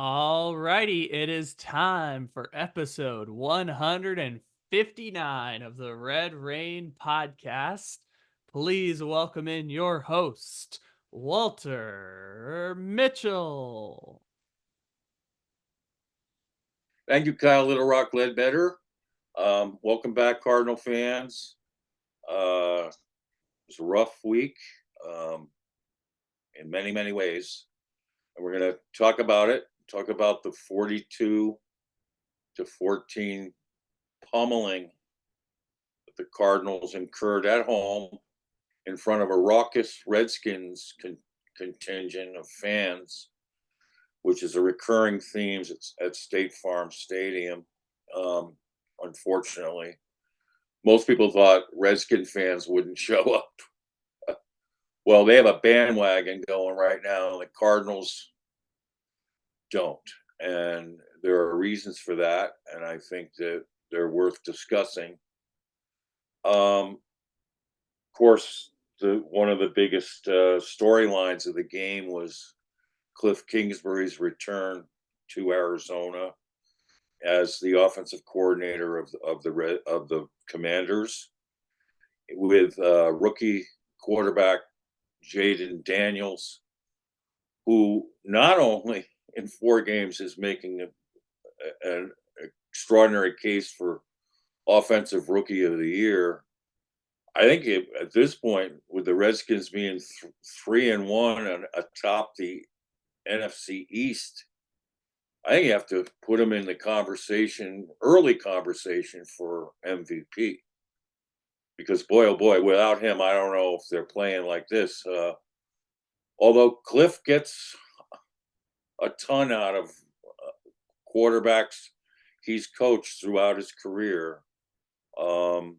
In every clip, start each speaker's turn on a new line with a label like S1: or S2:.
S1: All righty, it is time for episode 159 of the Red Rain podcast. Please welcome in your host, Walter Mitchell.
S2: Thank you, Kyle Little Rock Ledbetter. Welcome back, Cardinal fans. It was a rough week in many, many ways. And we're going to talk about it, talk about the 42-14 pummeling that the Cardinals incurred at home in front of a raucous Redskins contingent of fans, which is a recurring theme at State Farm Stadium. Unfortunately, most people thought Redskin fans wouldn't show up. Well, they have a bandwagon going right now, and the Cardinals don't. And there are reasons for that, and I think that they're worth discussing. Of course, one of the biggest storylines of the game was Kliff Kingsbury's return to Arizona as the offensive coordinator of the Commanders, with rookie quarterback Jayden Daniels, who not only in 4 games is making an extraordinary case for offensive rookie of the year. I think at this point, with the Redskins being 3-1 and atop the NFC East, I think you have to put him in the early conversation for MVP. Because boy, oh boy, without him, I don't know if they're playing like this. Although Kliff gets a ton out of quarterbacks he's coached throughout his career. And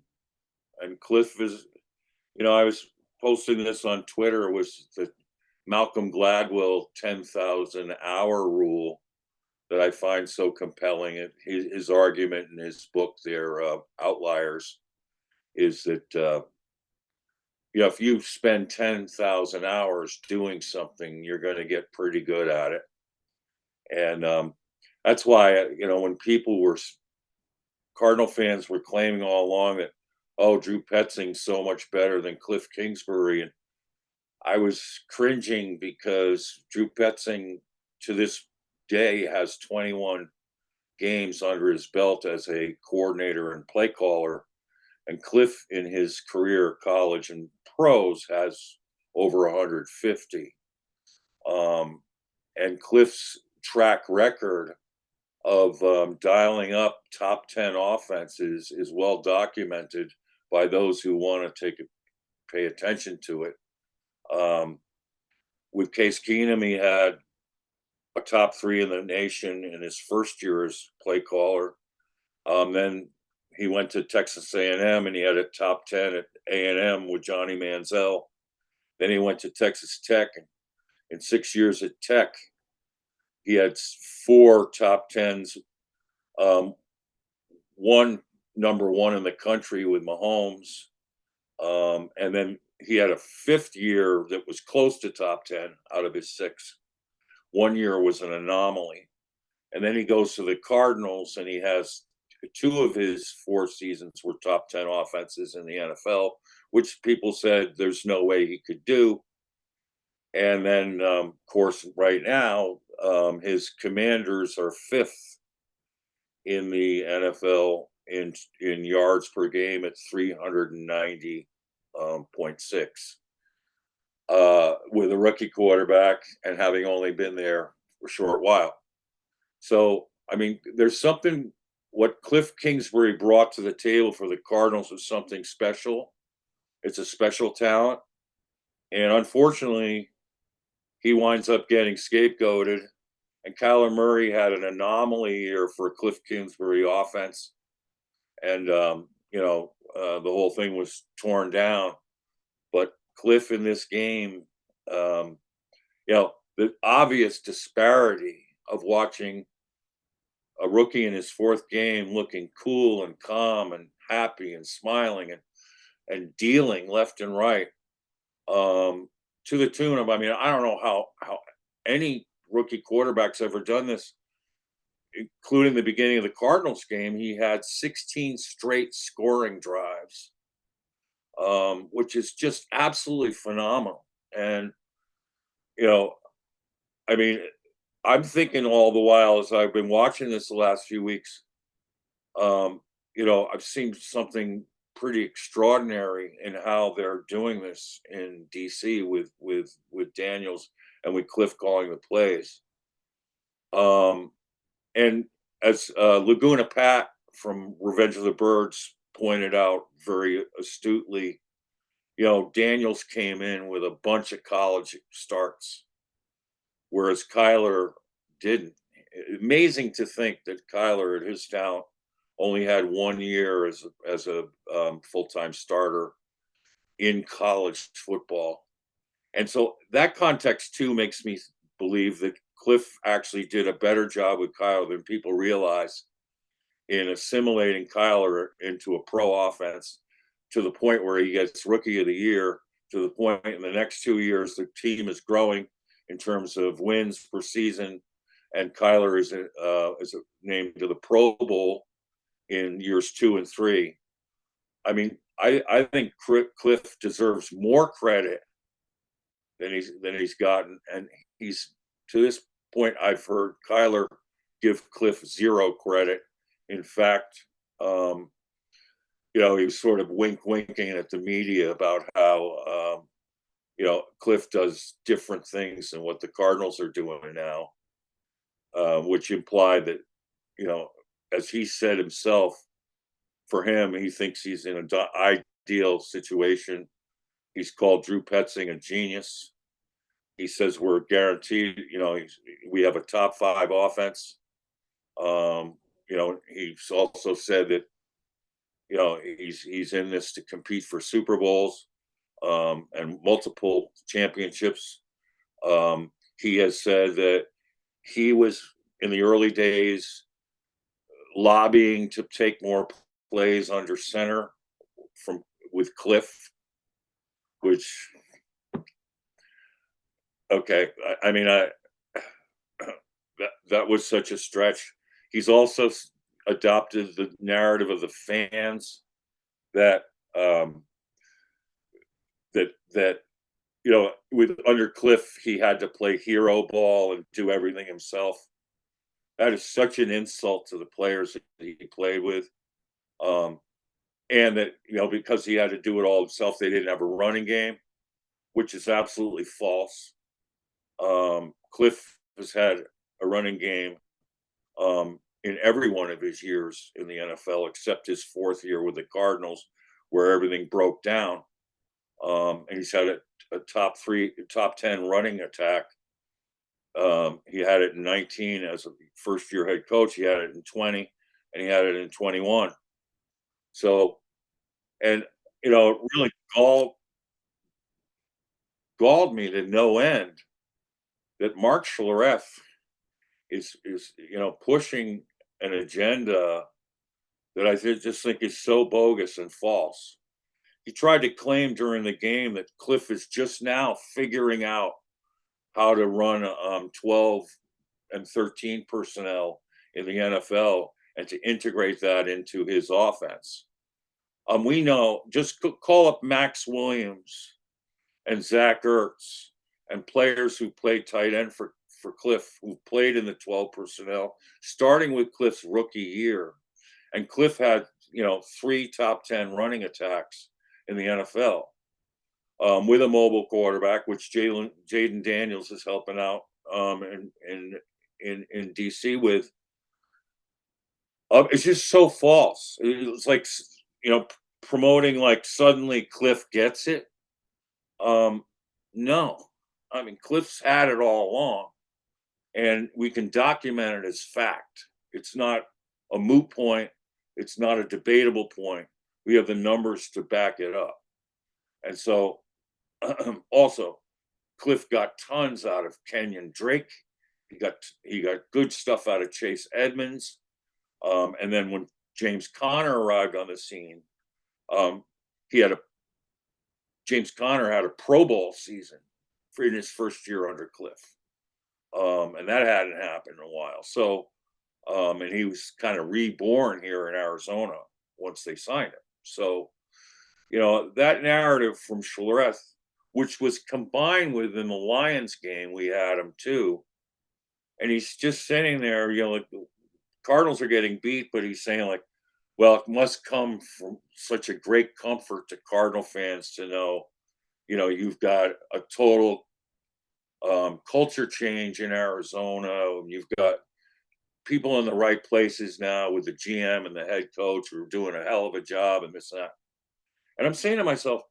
S2: Kliff is, I was posting this on Twitter, was the Malcolm Gladwell 10,000 hour rule that I find so compelling. His argument in his book there, Outliers, is that if you spend 10,000 hours doing something, you're going to get pretty good at it. And that's why, when Cardinal fans were claiming all along that, Drew Petzing's so much better than Kliff Kingsbury, and I was cringing because Drew Petzing to this day has 21 games under his belt as a coordinator and play caller. And Kliff in his career, college and pros, has over 150. And Kliff's track record of dialing up top 10 offenses is well documented by those who want to pay attention to it. With Case Keenum, he had a top 3 in the nation in his first year as play caller. Then he went to Texas A&M, and he had a top 10 at A&M with Johnny Manziel. Then he went to Texas Tech, and in 6 years at Tech, he had 4 top 10s, one number 1 in the country with Mahomes, and then he had a 5th year that was close to top 10 out of his 6. 1 year was an anomaly. And then he goes to the Cardinals, and he has 2 of his 4 seasons were top 10 offenses in the NFL, which people said there's no way he could do. And then, of course, right now, his Commanders are 5th in the NFL in yards per game at 390.6, with a rookie quarterback and having only been there for a short while. So, I mean, there's something, what Kliff Kingsbury brought to the table for the Cardinals was something special. It's a special talent. And unfortunately, he winds up getting scapegoated. And Kyler Murray had an anomaly year for Kliff Kingsbury offense. And, the whole thing was torn down. But Kliff in this game, the obvious disparity of watching a rookie in his 4th game looking cool and calm and happy and smiling and dealing left and right, to the tune of, I don't know how any rookie quarterback's ever done this, including the beginning of the Cardinals game. He had 16 straight scoring drives, which is just absolutely phenomenal. And, you know, I mean, I'm thinking all the while as I've been watching this the last few weeks, I've seen something pretty extraordinary in how they're doing this in DC with Daniels and with Kliff calling the plays. And as Laguna Pat from Revenge of the Birds pointed out very astutely, Daniels came in with a bunch of college starts, whereas Kyler didn't. Amazing to think that Kyler, at his talent, only had 1 year as a full-time starter in college football. And so that context too makes me believe that Kliff actually did a better job with Kyler than people realize in assimilating Kyler into a pro offense, to the point where he gets rookie of the year, to the point in the next 2 years the team is growing in terms of wins per season, and Kyler is named to the Pro Bowl in years 2 and 3. I mean, I think Kliff deserves more credit than he's gotten, and he's, to this point, I've heard Kyler give Kliff zero credit. In fact, he was sort of winking at the media about how Kliff does different things than what the Cardinals are doing now, which implied that, as he said himself, for him, he thinks he's in an ideal situation. He's called Drew Petzing a genius. He says we're guaranteed, we have a top 5 offense. He's also said that, he's in this to compete for Super Bowls and multiple championships. He has said that he was, in the early days, lobbying to take more plays under center with Kliff, which, okay, I mean, that was such a stretch. He's also adopted the narrative of the fans that with under Kliff, he had to play hero ball and do everything himself. That is such an insult to the players that he played with. And that, because he had to do it all himself, they didn't have a running game, which is absolutely false. Kliff has had a running game in every one of his years in the NFL, except his 4th year with the Cardinals, where everything broke down. And he's had a top 10 running attack. He had it in 19 as a first-year head coach. He had it in 20, and he had it in 21. So, and it really galled me to no end that Mark Schlereth is pushing an agenda that I just think is so bogus and false. He tried to claim during the game that Kliff is just now figuring out how to run 12 and 13 personnel in the NFL and to integrate that into his offense. We know, just call up Max Williams and Zach Ertz and players who played tight end for Kliff, who played in the 12 personnel, starting with Kliff's rookie year. And Kliff had, 3 top 10 running attacks in the NFL with a mobile quarterback, which Jayden Daniels is helping out in DC with. It's just so false. It's like, promoting like suddenly Kliff gets it. No, I mean, Kliff's had it all along, and we can document it as fact. It's not a moot point. It's not a debatable point. We have the numbers to back it up. And so also, Kliff got tons out of Kenyon Drake. He got good stuff out of Chase Edmonds. And then when James Conner arrived on the scene, James Conner had a Pro Bowl season in his first year under Kliff. And that hadn't happened in a while. So, and he was kind of reborn here in Arizona once they signed him. So, that narrative from Schlereth, which was combined with in the Lions game, we had him too. And he's just sitting there, like the Cardinals are getting beat, but he's saying like, well, it must come from such a great comfort to Cardinal fans to know, you've got a total culture change in Arizona. You've got people in the right places now with the GM and the head coach who are doing a hell of a job and this and that. And I'm saying to myself,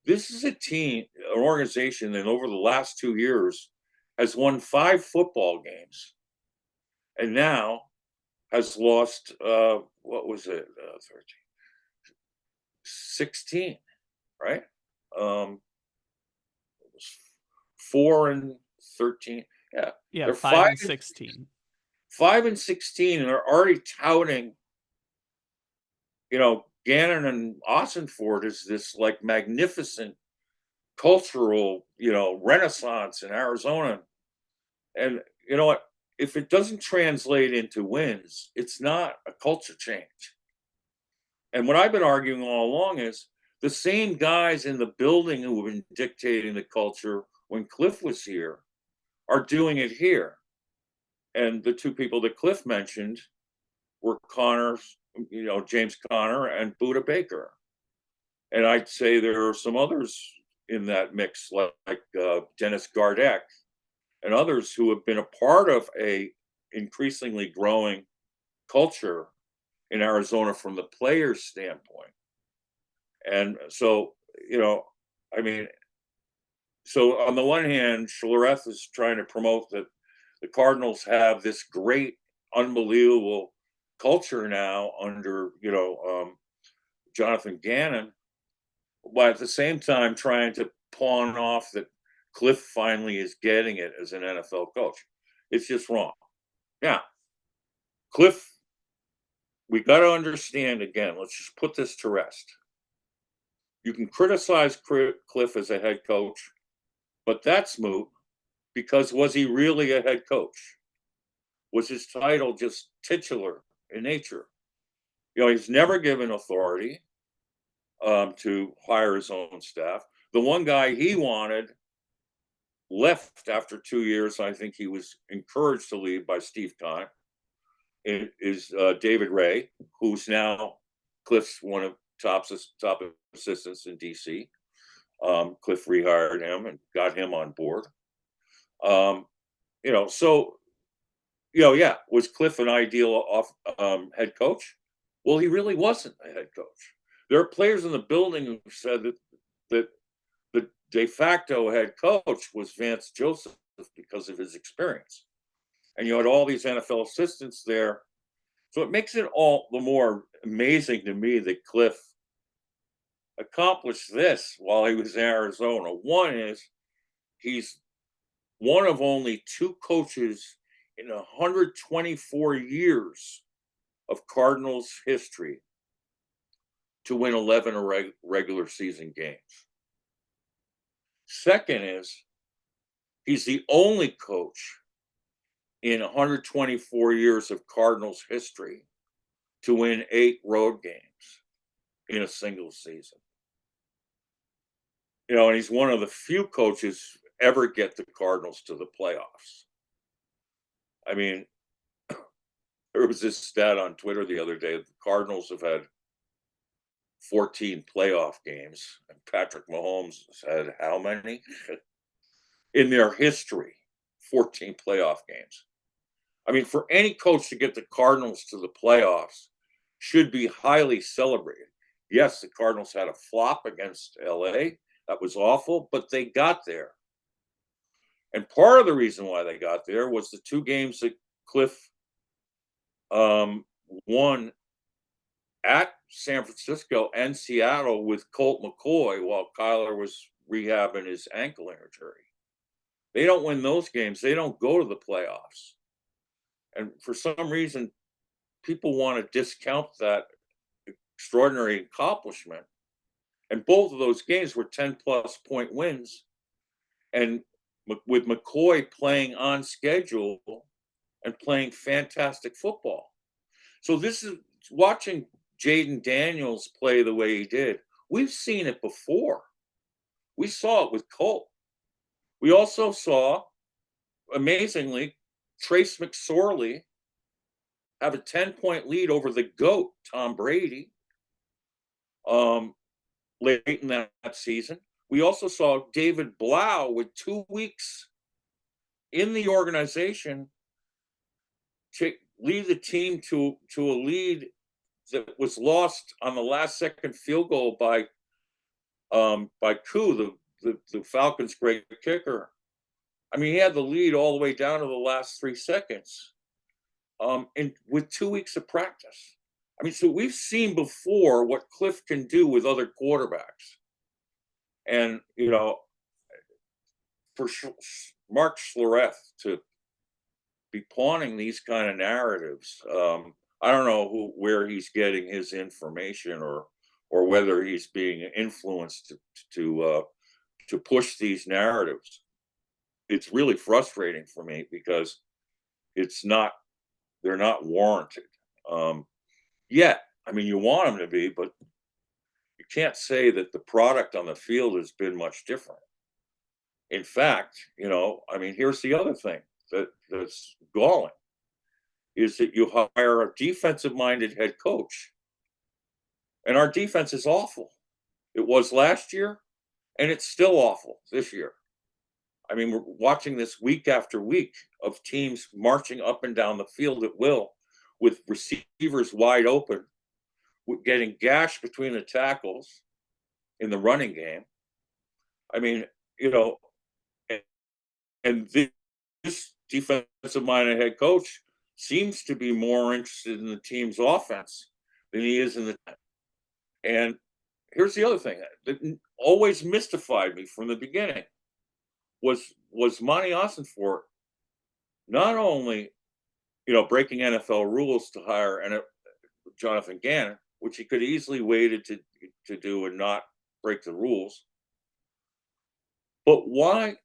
S2: this is a team, an organization that over the last 2 years has won 5 football games and now has lost, what was it, 13, 16, right? It was 4 and 13. Yeah,
S1: Yeah,
S2: they're
S1: 5
S2: 5
S1: and
S2: and
S1: 16.
S2: 5 and 16, and they're already touting, Gannon and Ossenford is this like magnificent cultural, renaissance in Arizona. And you know what? If it doesn't translate into wins, it's not a culture change. And what I've been arguing all along is the same guys in the building who have been dictating the culture when Kliff was here are doing it here. And the two people that Kliff mentioned were James Conner and Buda Baker. And I'd say there are some others in that mix, like Dennis Gardeck and others who have been a part of a increasingly growing culture in Arizona from the players' standpoint. And so, I mean, so on the one hand, Schlereth is trying to promote that the Cardinals have this great, unbelievable culture now under, Jonathan Gannon, but at the same time trying to pawn off that Kliff finally is getting it as an NFL coach. It's just wrong. Now, Kliff, we got to understand again, let's just put this to rest. You can criticize Kliff as a head coach, but that's moot because was he really a head coach? Was his title just titular in nature? He's never given authority to hire his own staff. The one guy he wanted left after 2 years. I think he was encouraged to leave by Steve Kahn. Is David Ray, who's now Kliff's one of top assistants in DC. Kliff rehired him and got him on board. So yeah, was Kliff an ideal head coach? Well, he really wasn't a head coach. There are players in the building who said that the de facto head coach was Vance Joseph because of his experience. And you had all these NFL assistants there. So it makes it all the more amazing to me that Kliff accomplished this while he was in Arizona. One is he's one of only 2 coaches in 124 years of Cardinals history to win 11 regular season games. Second is he's the only coach in 124 years of Cardinals history to win 8 road games in a single season. And he's one of the few coaches ever get the Cardinals to the playoffs. I mean, there was this stat on Twitter the other day that the Cardinals have had 14 playoff games, and Patrick Mahomes has had how many? In their history, 14 playoff games. I mean, for any coach to get the Cardinals to the playoffs should be highly celebrated. Yes, the Cardinals had a flop against LA. That was awful, but they got there. And part of the reason why they got there was the 2 games that Kliff won at San Francisco and Seattle with Colt McCoy while Kyler was rehabbing his ankle injury. They don't win those games. They don't go to the playoffs. And for some reason, people want to discount that extraordinary accomplishment. And both of those games were 10-plus point wins. And with McCoy playing on schedule and playing fantastic football. So this is watching Jayden Daniels play the way he did. We've seen it before. We saw it with Colt. We also saw, amazingly, Trace McSorley have a 10-point lead over the GOAT, Tom Brady, late in that season. We also saw David Blau with 2 weeks in the organization lead the team to a lead that was lost on the last second field goal by Koo, the Falcons' great kicker. I mean, he had the lead all the way down to the last 3 seconds, and with 2 weeks of practice. I mean, so we've seen before what Kliff can do with other quarterbacks. And, for Mark Schlereth to be pawning these kind of narratives, I don't know where he's getting his information, or whether he's being influenced to push these narratives. It's really frustrating for me because they're not warranted. Yet, I mean, you want them to be, but you can't say that the product on the field has been much different. In fact, I mean, here's the other thing that's galling is that you hire a defensive-minded head coach, and our defense is awful. It was last year, and it's still awful this year. I mean, we're watching this week after week of teams marching up and down the field at will with receivers wide open, getting gashed between the tackles in the running game. I mean, and this defensive-minded head coach seems to be more interested in the team's offense than he is in the. And here's the other thing that always mystified me from the beginning was Monty Ossenfort not only breaking NFL rules to hire Jonathan Gannon, which he could easily waited to do and not break the rules, but why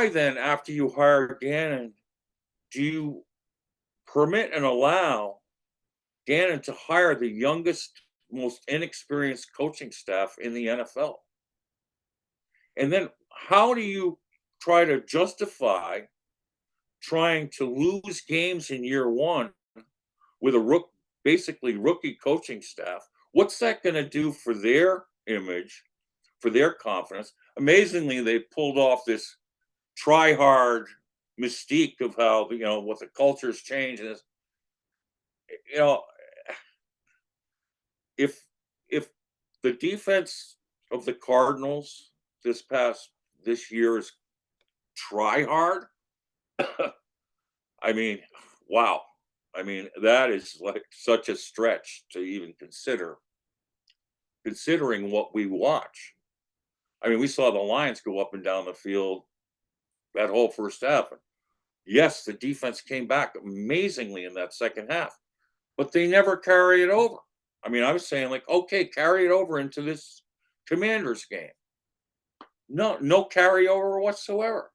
S2: then, after you hire Gannon, do you permit and allow Gannon to hire the youngest, most inexperienced coaching staff in the NFL? And then how do you try to justify trying to lose games in year one with a basically rookie coaching staff? What's that going to do for their image, for their confidence? Amazingly, they pulled off this try hard mystique of how what the culture's changed. And if the defense of the Cardinals this year is try hard, I mean, wow. I mean, that is like such a stretch to even considering what we watch. I mean, we saw the Lions go up and down the field that whole first half. Yes, the defense came back amazingly in that second half, but they never carry it over. I mean, I was saying, like, okay, carry it over into this Commanders game. No carryover whatsoever.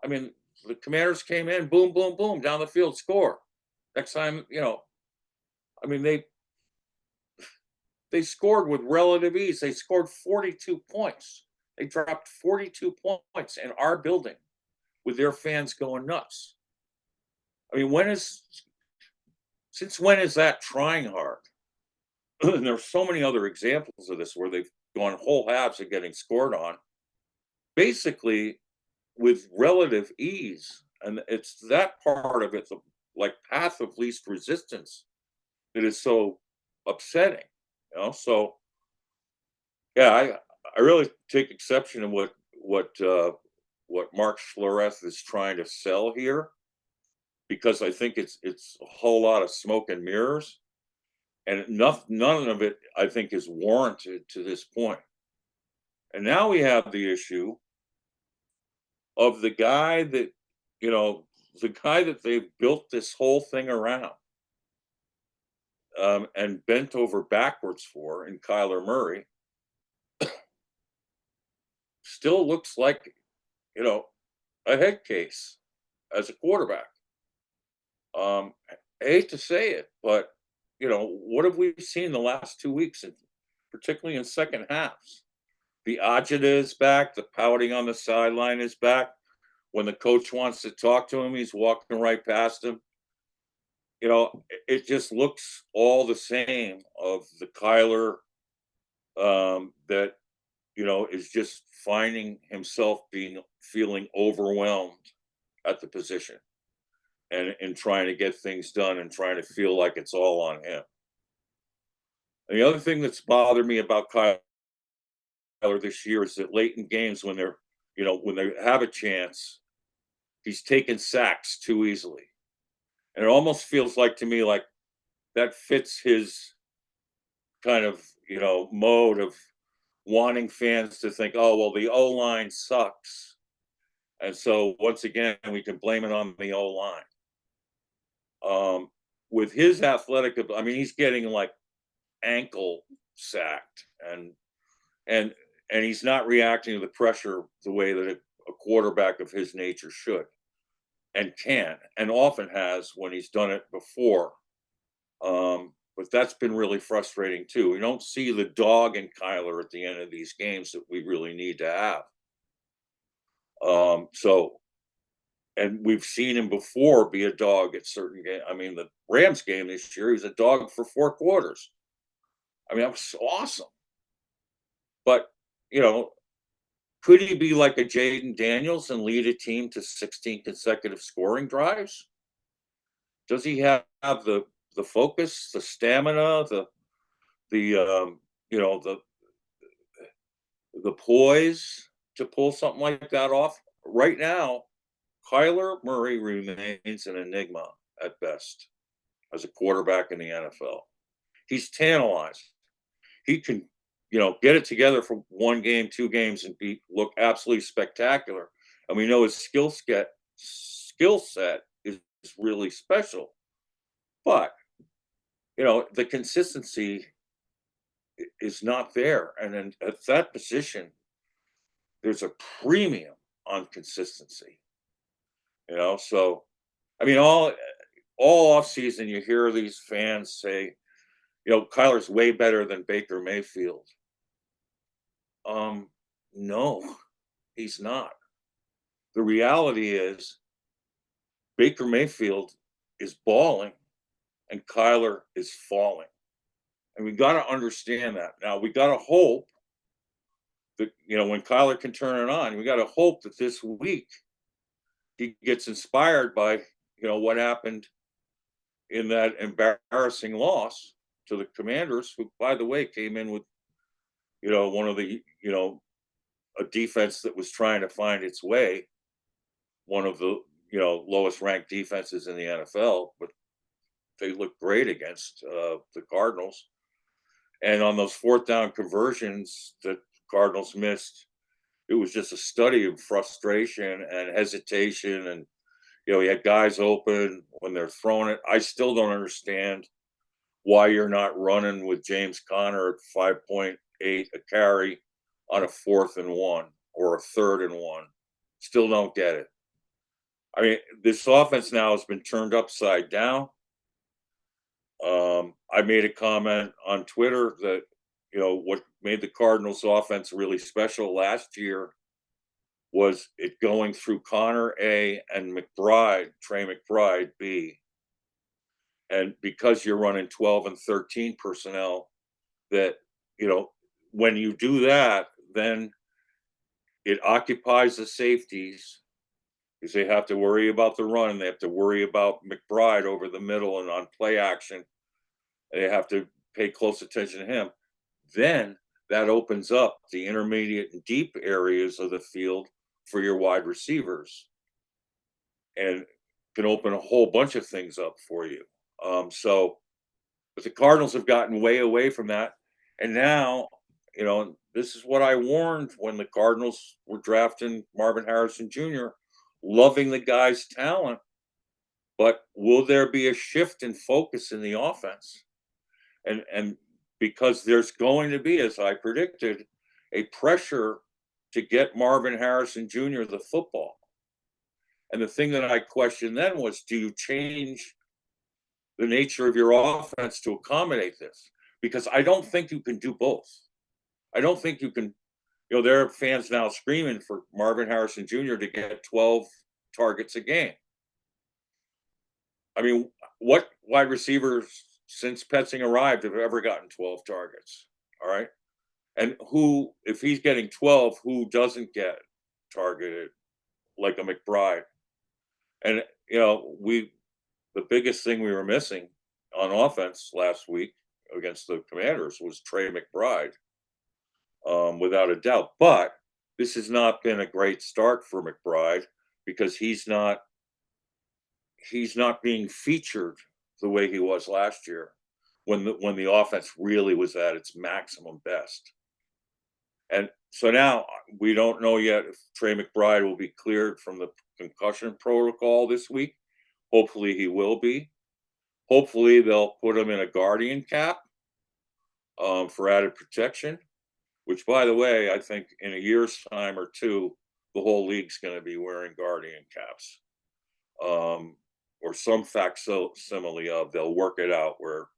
S2: I mean, the Commanders came in, boom, boom, boom, down the field, score. Next time, I mean, they scored with relative ease. They scored 42 points. They dropped 42 points in our building with their fans going nuts. I mean, since when is that trying hard? And there's so many other examples of this where they've gone whole halves of getting scored on, basically with relative ease. And it's that part of it, the like path of least resistance, that is so upsetting. So yeah, I really take exception to what Mark Schlereth is trying to sell here, because I think it's a whole lot of smoke and mirrors, and none of it, I think, is warranted to this point. And now we have the issue of the guy that they've built this whole thing around, and bent over backwards for, in Kyler Murray, still looks like, a head case as a quarterback. I hate to say it, but what have we seen the last 2 weeks, and particularly in second halves? The agita is back. The pouting on the sideline is back. When the coach wants to talk to him, he's walking right past him. It just looks all the same of the Kyler that is just finding himself feeling overwhelmed at the position and in trying to get things done and trying to feel like it's all on him. And the other thing that's bothered me about Kyler this year is that late in games when when they have a chance, he's taking sacks too easily. And it almost feels like to me like that fits his kind of, mode of wanting fans to think, oh, well, the O line sucks. And so once again, we can blame it on the O line. With his athletic, I mean, he's getting like ankle sacked and he's not reacting to the pressure the way that a quarterback of his nature should and can and often has when he's done it before. But that's been really frustrating too. We don't see the dog in Kyler at the end of these games that we really need to have. And we've seen him before be a dog at certain games. I mean, the Rams game this year, he's a dog for 4 quarters. I mean, that was awesome. But, could he be like a Jayden Daniels and lead a team to 16 consecutive scoring drives? Does he have the focus, the stamina, the the poise to pull something like that off? Right now, Kyler Murray remains an enigma at best as a quarterback in the NFL. He's tantalized. He can, get it together for 1 game, 2 games, and look absolutely spectacular. And we know his skill set is really special. But the consistency is not there, and then at that position, there's a premium on consistency. So I mean, all off season, you hear these fans say, Kyler's way better than Baker Mayfield. No, he's not. The reality is Baker Mayfield is balling and Kyler is falling. And we got to understand that. Now we got to hope that, when Kyler can turn it on, we got to hope that this week he gets inspired by, what happened in that embarrassing loss to the Commanders, who, by the way, came in with, one of the, a defense that was trying to find its way, one of the, lowest ranked defenses in the NFL, but they looked great against the Cardinals. And on those 4th down conversions that Cardinals missed, it was just a study of frustration and hesitation. And, he had guys open when they're throwing it. I still don't understand why you're not running with James Conner at 5.8 a carry on a 4th and 1 or a 3rd and 1. Still don't get it. I mean, this offense now has been turned upside down. I made a comment on Twitter that, what made the Cardinals offense really special last year was it going through Connor A and Trey McBride B. And because you're running 12 and 13 personnel, that, when you do that, then it occupies the safeties because they have to worry about the run. They have to worry about McBride over the middle and on play action. They have to pay close attention to him. Then that opens up the intermediate and deep areas of the field for your wide receivers and can open a whole bunch of things up for you. But the Cardinals have gotten way away from that. And now, this is what I warned when the Cardinals were drafting Marvin Harrison Jr., loving the guy's talent. But will there be a shift in focus in the offense? And because there's going to be, as I predicted, a pressure to get Marvin Harrison Jr. the football. And the thing that I questioned then was, do you change the nature of your offense to accommodate this? Because I don't think you can do both. I don't think you can. There are fans now screaming for Marvin Harrison Jr. to get 12 targets a game. I mean, what wide receivers since Petzing arrived have ever gotten 12 targets? All right. And who, if he's getting 12, who doesn't get targeted like a McBride? And, the biggest thing we were missing on offense last week against the Commanders was Trey McBride, without a doubt. But this has not been a great start for McBride because he's not being featured the way he was last year when the offense really was at its maximum best. And so now we don't know yet if Trey McBride will be cleared from the concussion protocol this week. Hopefully he will be. Hopefully they'll put him in a guardian cap, for added protection, which, by the way, I think in a year's time or two, the whole league's going to be wearing guardian caps, or some facsimile of. They'll work it out where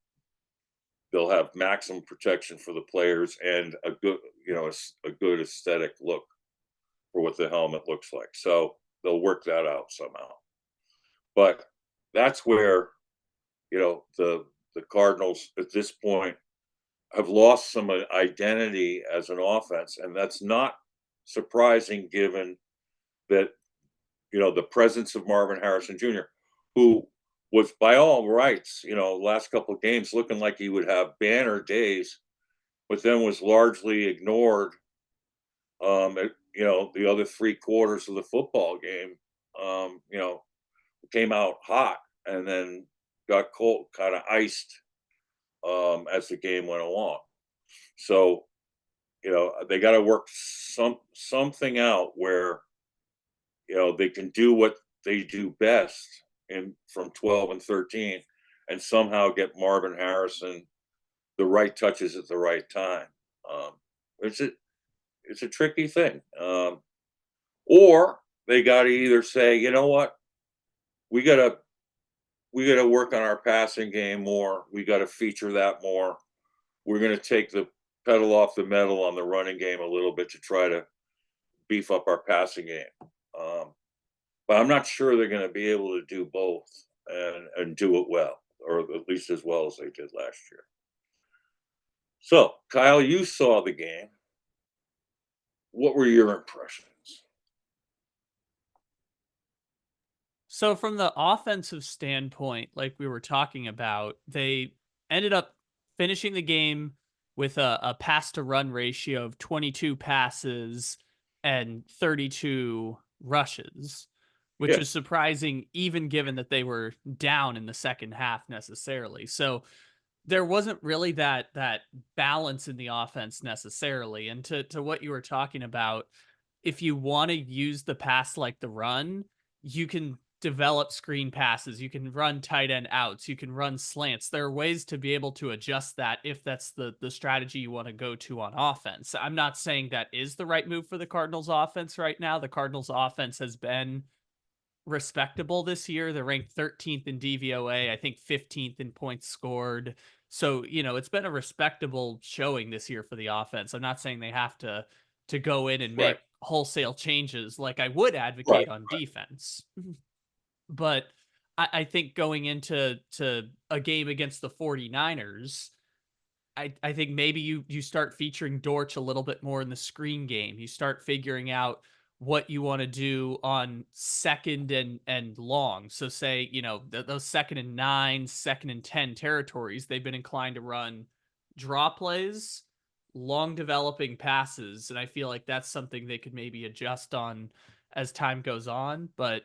S2: they'll have maximum protection for the players and a good aesthetic look for what the helmet looks like. So they'll work that out somehow. But that's where the Cardinals at this point have lost some identity as an offense, and that's not surprising given that the presence of Marvin Harrison Jr., who was by all rights, last couple of games looking like he would have banner days, but then was largely ignored. The other 3 quarters of the football game, came out hot and then got cold, kind of iced, as the game went along. So, they got to work something out where they can do what they do best in from 12 and 13 and somehow get Marvin Harrison the right touches at the right time. Um, it's a tricky thing. Or they got to either say, you know what, we got to work on our passing game more. We got to feature that more. We're going to take the pedal off the metal on the running game a little bit to try to beef up our passing game. But I'm not sure they're going to be able to do both and do it well, or at least as well as they did last year. So, Kyle, you saw the game. What were your impressions?
S1: So from the offensive standpoint, like we were talking about, they ended up finishing the game with a pass to run ratio of 22 passes and 32 rushes, which
S2: Yeah,
S1: was surprising even given that they were down in the second half necessarily. So there wasn't really that balance in the offense necessarily. And to what you were talking about, if you want to use the pass like the run, you can develop screen passes, you can run tight end outs, you can run slants. There are ways to be able to adjust that if that's the strategy you want to go to on offense. I'm not saying that is the right move for the Cardinals offense right now. The Cardinals offense has been respectable this year. They're ranked 13th in DVOA, I think 15th in points scored. So, it's been a respectable showing this year for the offense. I'm not saying they have to go in and
S2: right,
S1: make wholesale changes like I would
S2: right,
S1: advocate on defense. But I think going into a game against the 49ers, I think maybe you start featuring Dortch a little bit more in the screen game. You start figuring out what you want to do on second and long. So say, those second and 9, second and 10 territories, they've been inclined to run draw plays, long developing passes, and I feel like that's something they could maybe adjust on as time goes on. But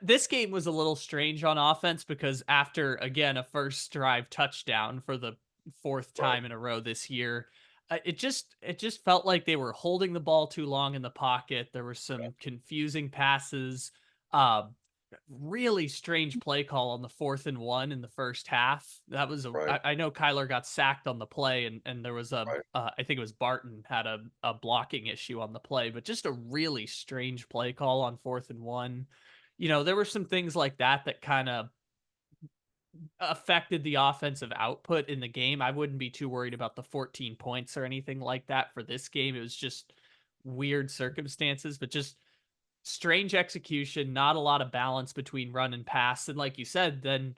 S1: this game was a little strange on offense because after, again, a first drive touchdown for the fourth
S2: right,
S1: time in a row this year, it just felt like they were holding the ball too long in the pocket. There were some confusing passes. Uh, Really strange play call on the 4th and 1 in the first half. That was
S2: right,
S1: I know Kyler got sacked on the play, and there was
S2: right.
S1: I think it was Barton had a blocking issue on the play, but just a really strange play call on 4th and 1. there were some things like that that kind of affected the offensive output in the game. I wouldn't be too worried about the 14 points or anything like that for this game. It was just weird circumstances, but just strange execution, not a lot of balance between run and pass. And like you said, then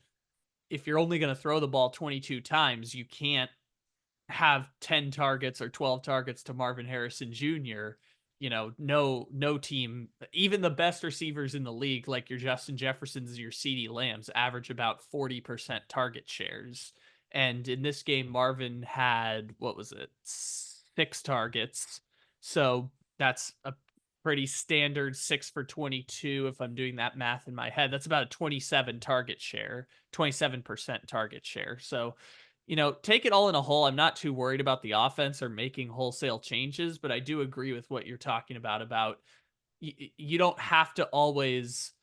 S1: if you're only going to throw the ball 22 times, you can't have 10 targets or 12 targets to Marvin Harrison Jr. No team, even the best receivers in the league, like your Justin Jeffersons and your CeeDee Lambs, average about 40% target shares. And in this game, Marvin had, what was it, 6 targets. So that's a pretty standard 6 for 22. If I'm doing that math in my head, that's about a 27% target share. So, take it all in a whole. I'm not too worried about the offense or making wholesale changes, but I do agree with what you're talking about you don't have to always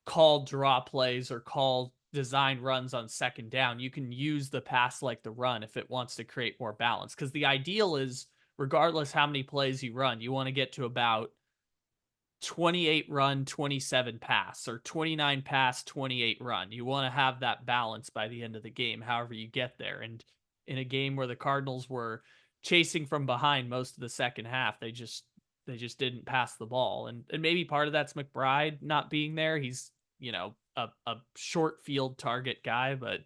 S1: call draw plays or call design runs on second down. You can use the pass like the run if it wants to create more balance, because the ideal is, regardless how many plays you run, you want to get to about 28 run, 27 pass, or 29 pass, 28 run. You want to have that balance by the end of the game, however you get there. And in a game where the Cardinals were chasing from behind most of the second half, they just didn't pass the ball. And maybe part of that's McBride not being there. He's, a short field target guy, but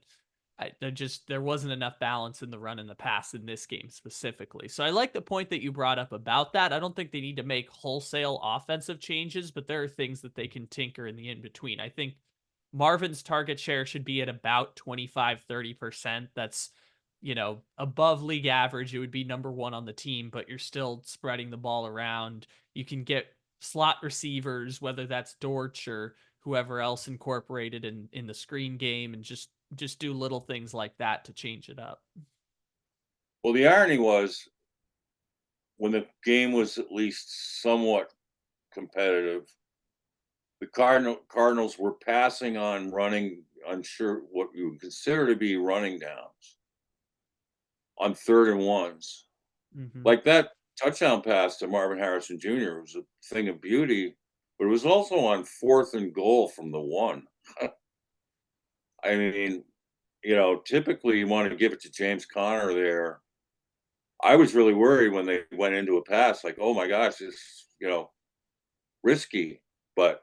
S1: there wasn't enough balance in the run and the pass in this game specifically. So I like the point that you brought up about that. I don't think they need to make wholesale offensive changes, but there are things that they can tinker in the in between. I think Marvin's target share should be at about 25-30%. That's, above league average. It would be number one on the team, but you're still spreading the ball around. You can get slot receivers, whether that's Dortch or whoever else incorporated in the screen game, and just do little things like that to change it up.
S2: Well, the irony was, when the game was at least somewhat competitive, the Cardinals were passing on what you would consider to be running downs on 3rd and 1s.
S1: Mm-hmm.
S2: Like that touchdown pass to Marvin Harrison Jr. was a thing of beauty, but it was also on 4th and goal from the 1. I mean, typically you want to give it to James Conner there. I was really worried when they went into a pass, like, oh my gosh, this, risky. But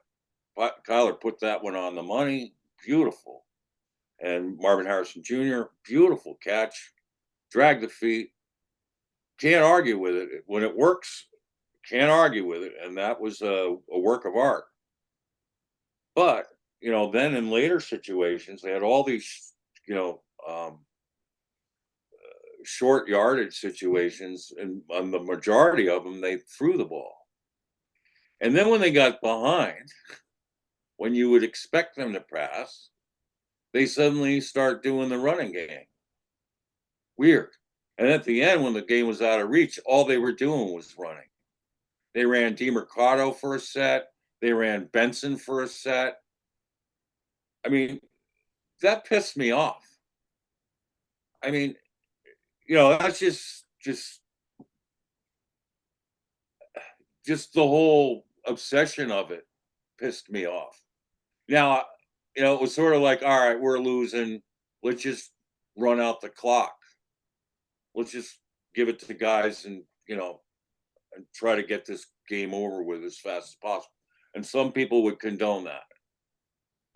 S2: Kyler put that one on the money. Beautiful. And Marvin Harrison Jr., beautiful catch. Drag the feet. Can't argue with it. When it works, can't argue with it. And that was a work of art. But, then in later situations, they had all these, short yardage situations, and on the majority of them, they threw the ball. And then when they got behind, when you would expect them to pass, they suddenly start doing the running game. Weird. And at the end, when the game was out of reach, all they were doing was running. They ran DeMercado for a set. They ran Benson for a set. I mean, that pissed me off. I mean, that's just the whole obsession of it pissed me off. Now, it was sort of like, all right, we're losing. Let's just run out the clock. Let's just give it to guys and try to get this game over with as fast as possible. And some people would condone that.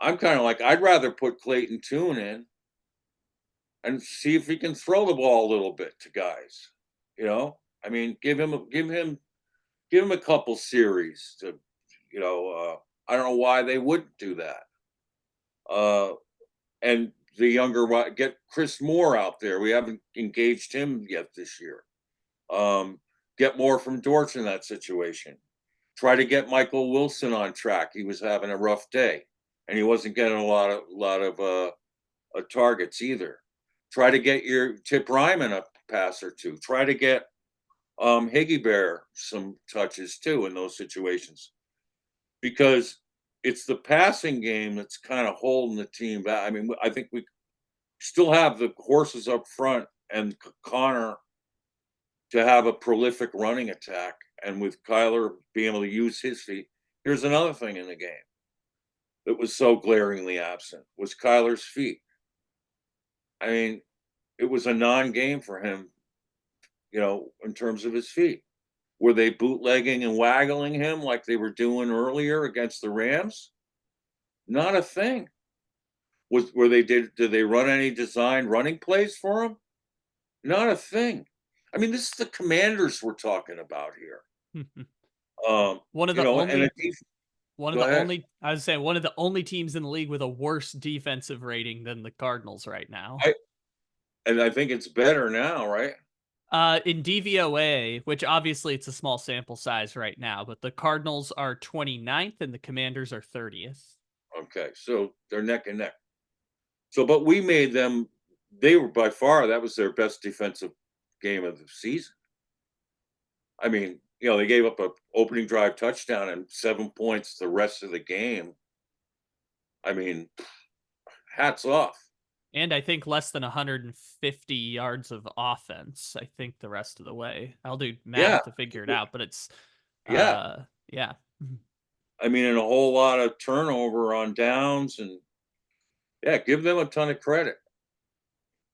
S2: I'm kind of like, I'd rather put Clayton Tune in and see if he can throw the ball a little bit to guys. I mean, give him a couple series to, I don't know why they wouldn't do that. And the younger, get Chris Moore out there. We haven't engaged him yet this year. Get more from Dortch in that situation. Try to get Michael Wilson on track. He was having a rough day, and he wasn't getting a lot of targets either. Try to get your Tip Ryman a pass or two. Try to get Higgy Bear some touches too in those situations, because it's the passing game that's kind of holding the team back. I mean, I think we still have the horses up front and Connor to have a prolific running attack, and with Kyler being able to use his feet. Here's another thing in the game. that was so glaringly absent was Kyler's feet. I mean, it was a non-game for him, in terms of his feet. Were they bootlegging and waggling him like they were doing earlier against the Rams? Not a thing. Did they run any designed running plays for him? Not a thing. I mean, this is the Commanders we're talking about here.
S1: One of
S2: You
S1: the
S2: know, and
S1: only
S2: a def-
S1: one of
S2: Go
S1: the
S2: ahead.
S1: only I was saying one of the only teams in the league with a worse defensive rating than the Cardinals right now.
S2: I and I think it's better now, right?
S1: In DVOA, which obviously it's a small sample size right now, but the Cardinals are 29th and the Commanders are 30th.
S2: Okay, so they're neck and neck. So, but we made them. They were by far that was their best defensive game of the season. I mean, they gave up a opening drive touchdown and 7 points the rest of the game. I mean, hats off.
S1: And I think less than 150 yards of offense, I think the rest of the way. I'll do
S2: Yeah,
S1: math to figure it out, but it's
S2: yeah.
S1: yeah.
S2: I mean, and a whole lot of turnover on downs, and yeah, give them a ton of credit.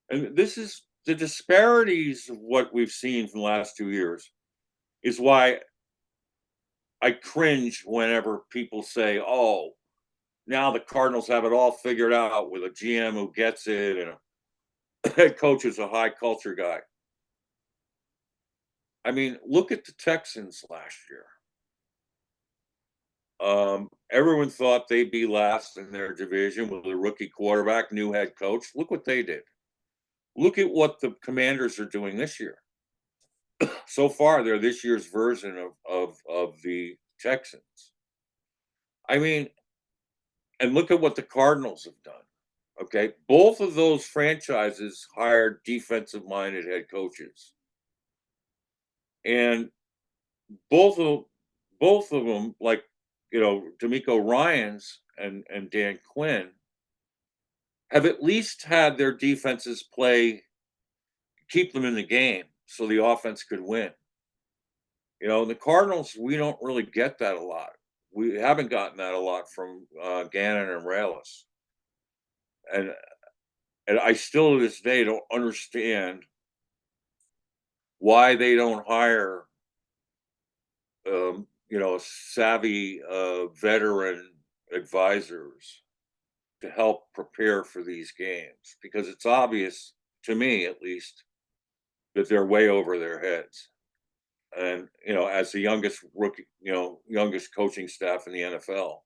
S2: And this is the disparities of what we've seen from the last 2 years is why I cringe whenever people say, "Oh, now the Cardinals have it all figured out with a GM who gets it and a head coach who's a high culture guy." I mean, look at the Texans last year. Everyone thought they'd be last in their division with a rookie quarterback, new head coach. Look what they did. Look at what the Commanders are doing this year. So far, they're this year's version of the Texans. I mean, and look at what the Cardinals have done. Okay, both of those franchises hired defensive-minded head coaches, and both of both of them, like D'Amico Ryans and Dan Quinn, have at least had their defenses keep them in the game so the offense could win. The Cardinals, we don't really get that a lot. We haven't gotten that a lot from Gannon and Reyes, and I still to this day don't understand why they don't hire savvy veteran advisors to help prepare for these games, because it's obvious to me at least that they're way over their heads. And as the youngest coaching staff in the NFL,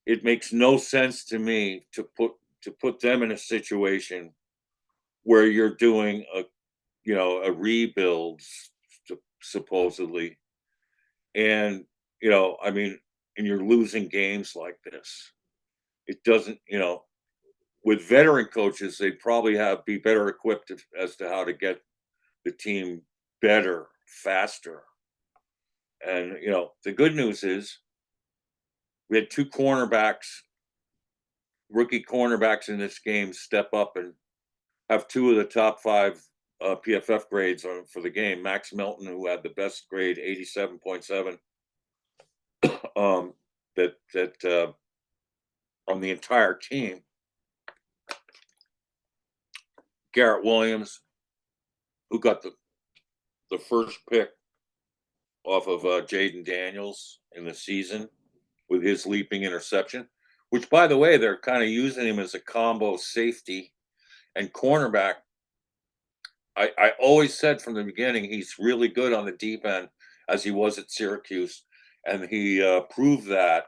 S2: it makes no sense to me to put them in a situation where you're doing a rebuild supposedly, and I mean, and you're losing games like this. It doesn't, with veteran coaches, they'd probably be better equipped as to how to get the team better faster. And the good news is we had two rookie cornerbacks in this game step up and have two of the top five PFF grades for the game. Max Melton, who had the best grade, 87.7, that on the entire team. Garrett Williams, who got the first pick off of Jayden Daniels in the season with his leaping interception, which, by the way, they're kind of using him as a combo safety and cornerback. I always said from the beginning he's really good on the deep end, as he was at Syracuse, and he proved that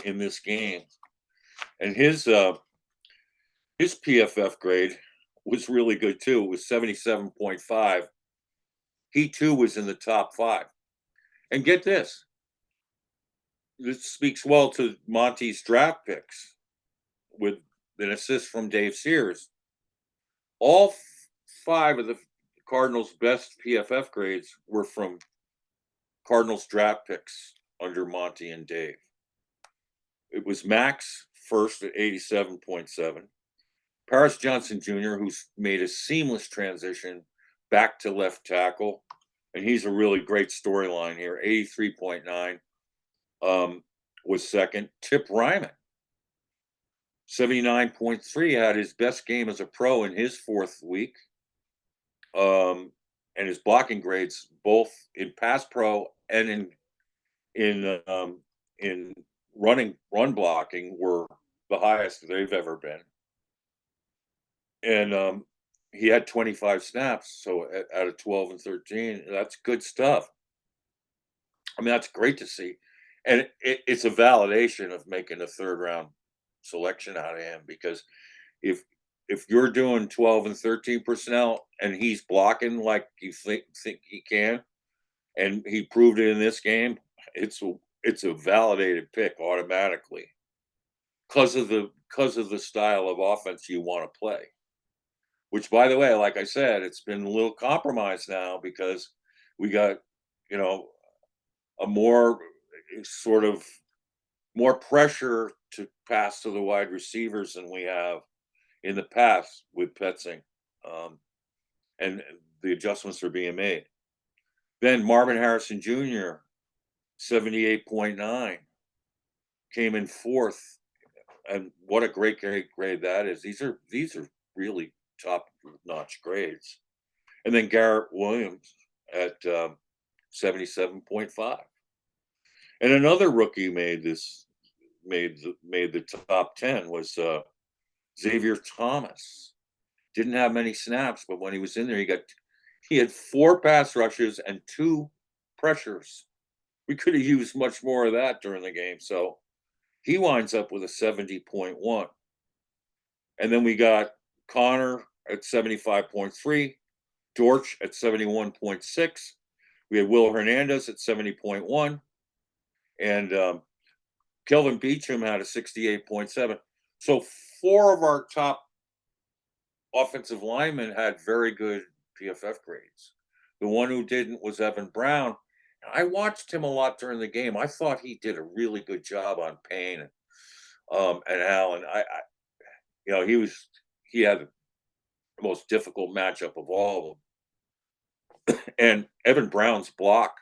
S2: in this game. And his PFF grade was really good too. It was 77.5. He too was in the top five. And get this speaks well to Monty's draft picks with an assist from Dave Sears. All five of the Cardinals' best PFF grades were from Cardinals draft picks under Monty and Dave. It was Max first at 87.7. Paris Johnson Jr., who's made a seamless transition back to left tackle, and he's a really great storyline here. 83.9 was second. Tip Ryman, 79.3, had his best game as a pro in his fourth week. And his blocking grades, both in pass pro and in run blocking, were the highest they've ever been. And he had 25 snaps, so out of 12 and 13, that's good stuff. I mean, that's great to see, and it's a validation of making a third round selection out of him, because if you're doing 12 and 13 personnel and he's blocking like you think he can, and he proved it in this game, it's a validated pick automatically because of the style of offense you want to play. Which, by the way, like I said, it's been a little compromised now because we got, you know, a more sort of more pressure to pass to the wide receivers than we have in the past with Petzing, and the adjustments are being made. Then Marvin Harrison Jr., 78.9, came in fourth, and what a great grade that is. These are really top-notch grades. And then Garrett Williams at 77.5. And another rookie made the top 10 was Xavier Thomas. Didn't have many snaps, but when he was in there, he had 4 pass rushes and 2 pressures. We could have used much more of that during the game. So he winds up with a 70.1. And then we got Connor at 75.3, Dortch at 71.6. We had Will Hernandez at 70.1. And Kelvin Beachum had a 68.7. So 4 of our top offensive linemen had very good PFF grades. The one who didn't was Evan Brown. I watched him a lot during the game. I thought he did a really good job on Payne and Allen. He had the most difficult matchup of all of them. And Evan Brown's block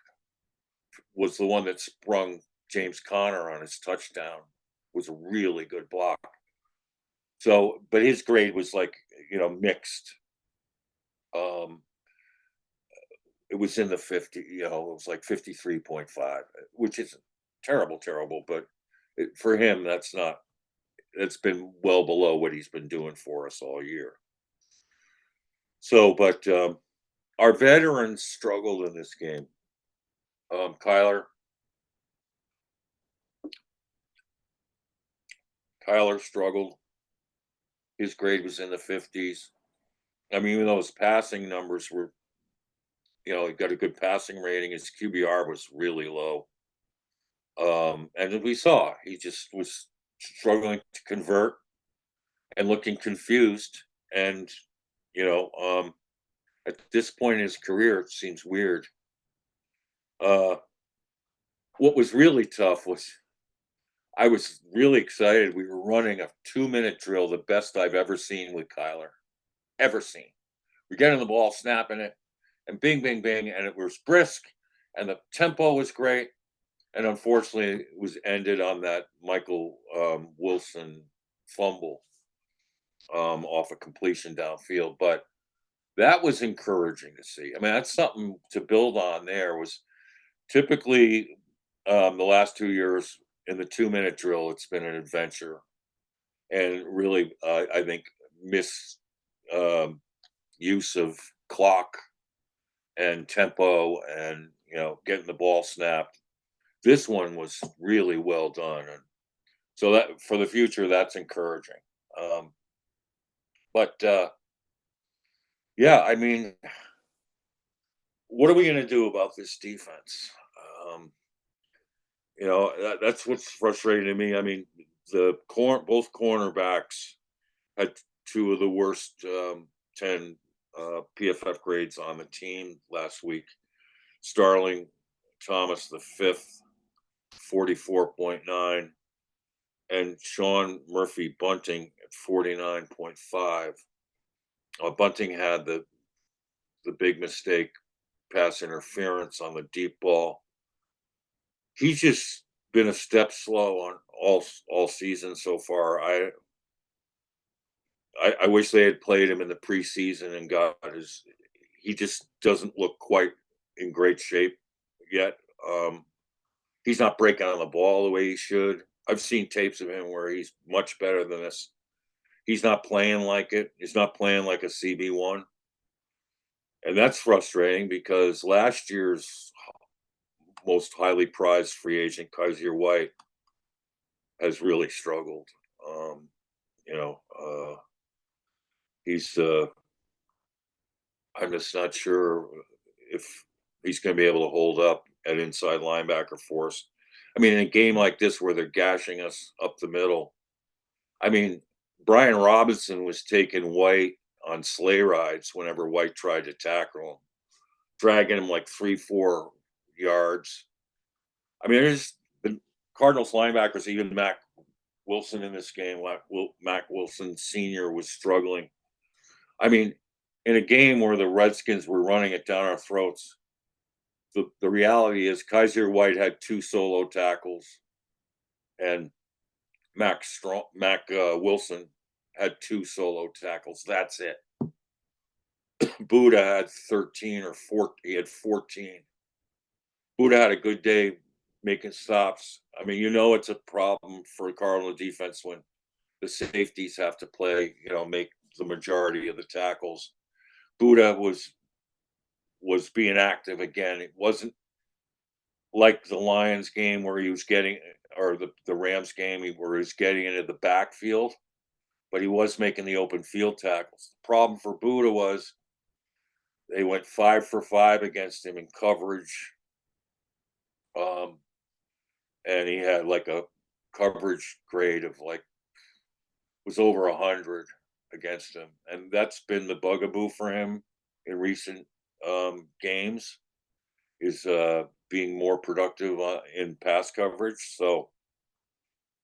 S2: was the one that sprung James Conner on his touchdown. It was a really good block. So, but his grade was like, mixed. It was in the 50, it was like 53.5, which is terrible, but for him, that's been well below what he's been doing for us all year. So, but our veterans struggled in this game. Kyler struggled. His grade was in the 50s. I mean, even though his passing numbers were, he got a good passing rating, his QBR was really low. And we saw he just was struggling to convert and looking confused. And, at this point in his career, it seems weird. What was really tough was I was really excited. We were running a 2-minute drill, the best I've ever seen with Kyler. Ever seen. We're getting the ball, snapping it, and bing, bing, bing, and it was brisk, and the tempo was great. And unfortunately, it was ended on that Michael Wilson fumble off a completion downfield. But that was encouraging to see. I mean, that's something to build on. There was typically the last 2 years in the 2-minute drill, it's been an adventure, and really, I think use of clock and tempo, and getting the ball snapped. This one was really well done, and so that for the future, that's encouraging. But yeah, I mean, what are we going to do about this defense? That's what's frustrating to me. I mean, both cornerbacks had 2 of the worst 10 PFF grades on the team last week. Starling Thomas, the 5th, 44.9, and Sean Murphy Bunting at 49.5. Bunting had the big mistake, pass interference on the deep ball. He's just been a step slow on all season so far. I wish they had played him in the preseason and got his. He just doesn't look quite in great shape yet. He's not breaking on the ball the way he should. I've seen tapes of him where he's much better than this. He's not playing like it. He's not playing like a CB1. And that's frustrating because last year's most highly prized free agent, Kaiser White, has really struggled. You know, he's, I'm just not sure if he's going to be able to hold up at inside linebacker for us. I mean, in a game like this where they're gashing us up the middle, I mean, Brian Robinson was taking White on sleigh rides whenever White tried to tackle him, dragging him like 3-4 yards. I mean, there's the Cardinals linebackers, even Mac Wilson in this game, Mac Wilson Sr. was struggling. I mean, in a game where the Redskins were running it down our throats, the reality is Kaiser White had 2 solo tackles, and Mac Wilson had 2 solo tackles. That's it. Buddha had 13 or 14. He had 14. Buddha had a good day making stops. I mean, it's a problem for Cardinal defense when the safeties have to play, make the majority of the tackles. Buddha was being active again. It wasn't like the Lions game where he was getting, or the Rams game where he was getting into the backfield, but he was making the open field tackles. The problem for Buddha was they went 5 for 5 against him in coverage. And he had like a coverage grade of like, was over 100 against him. And that's been the bugaboo for him in recent games, is being more productive in pass coverage. So,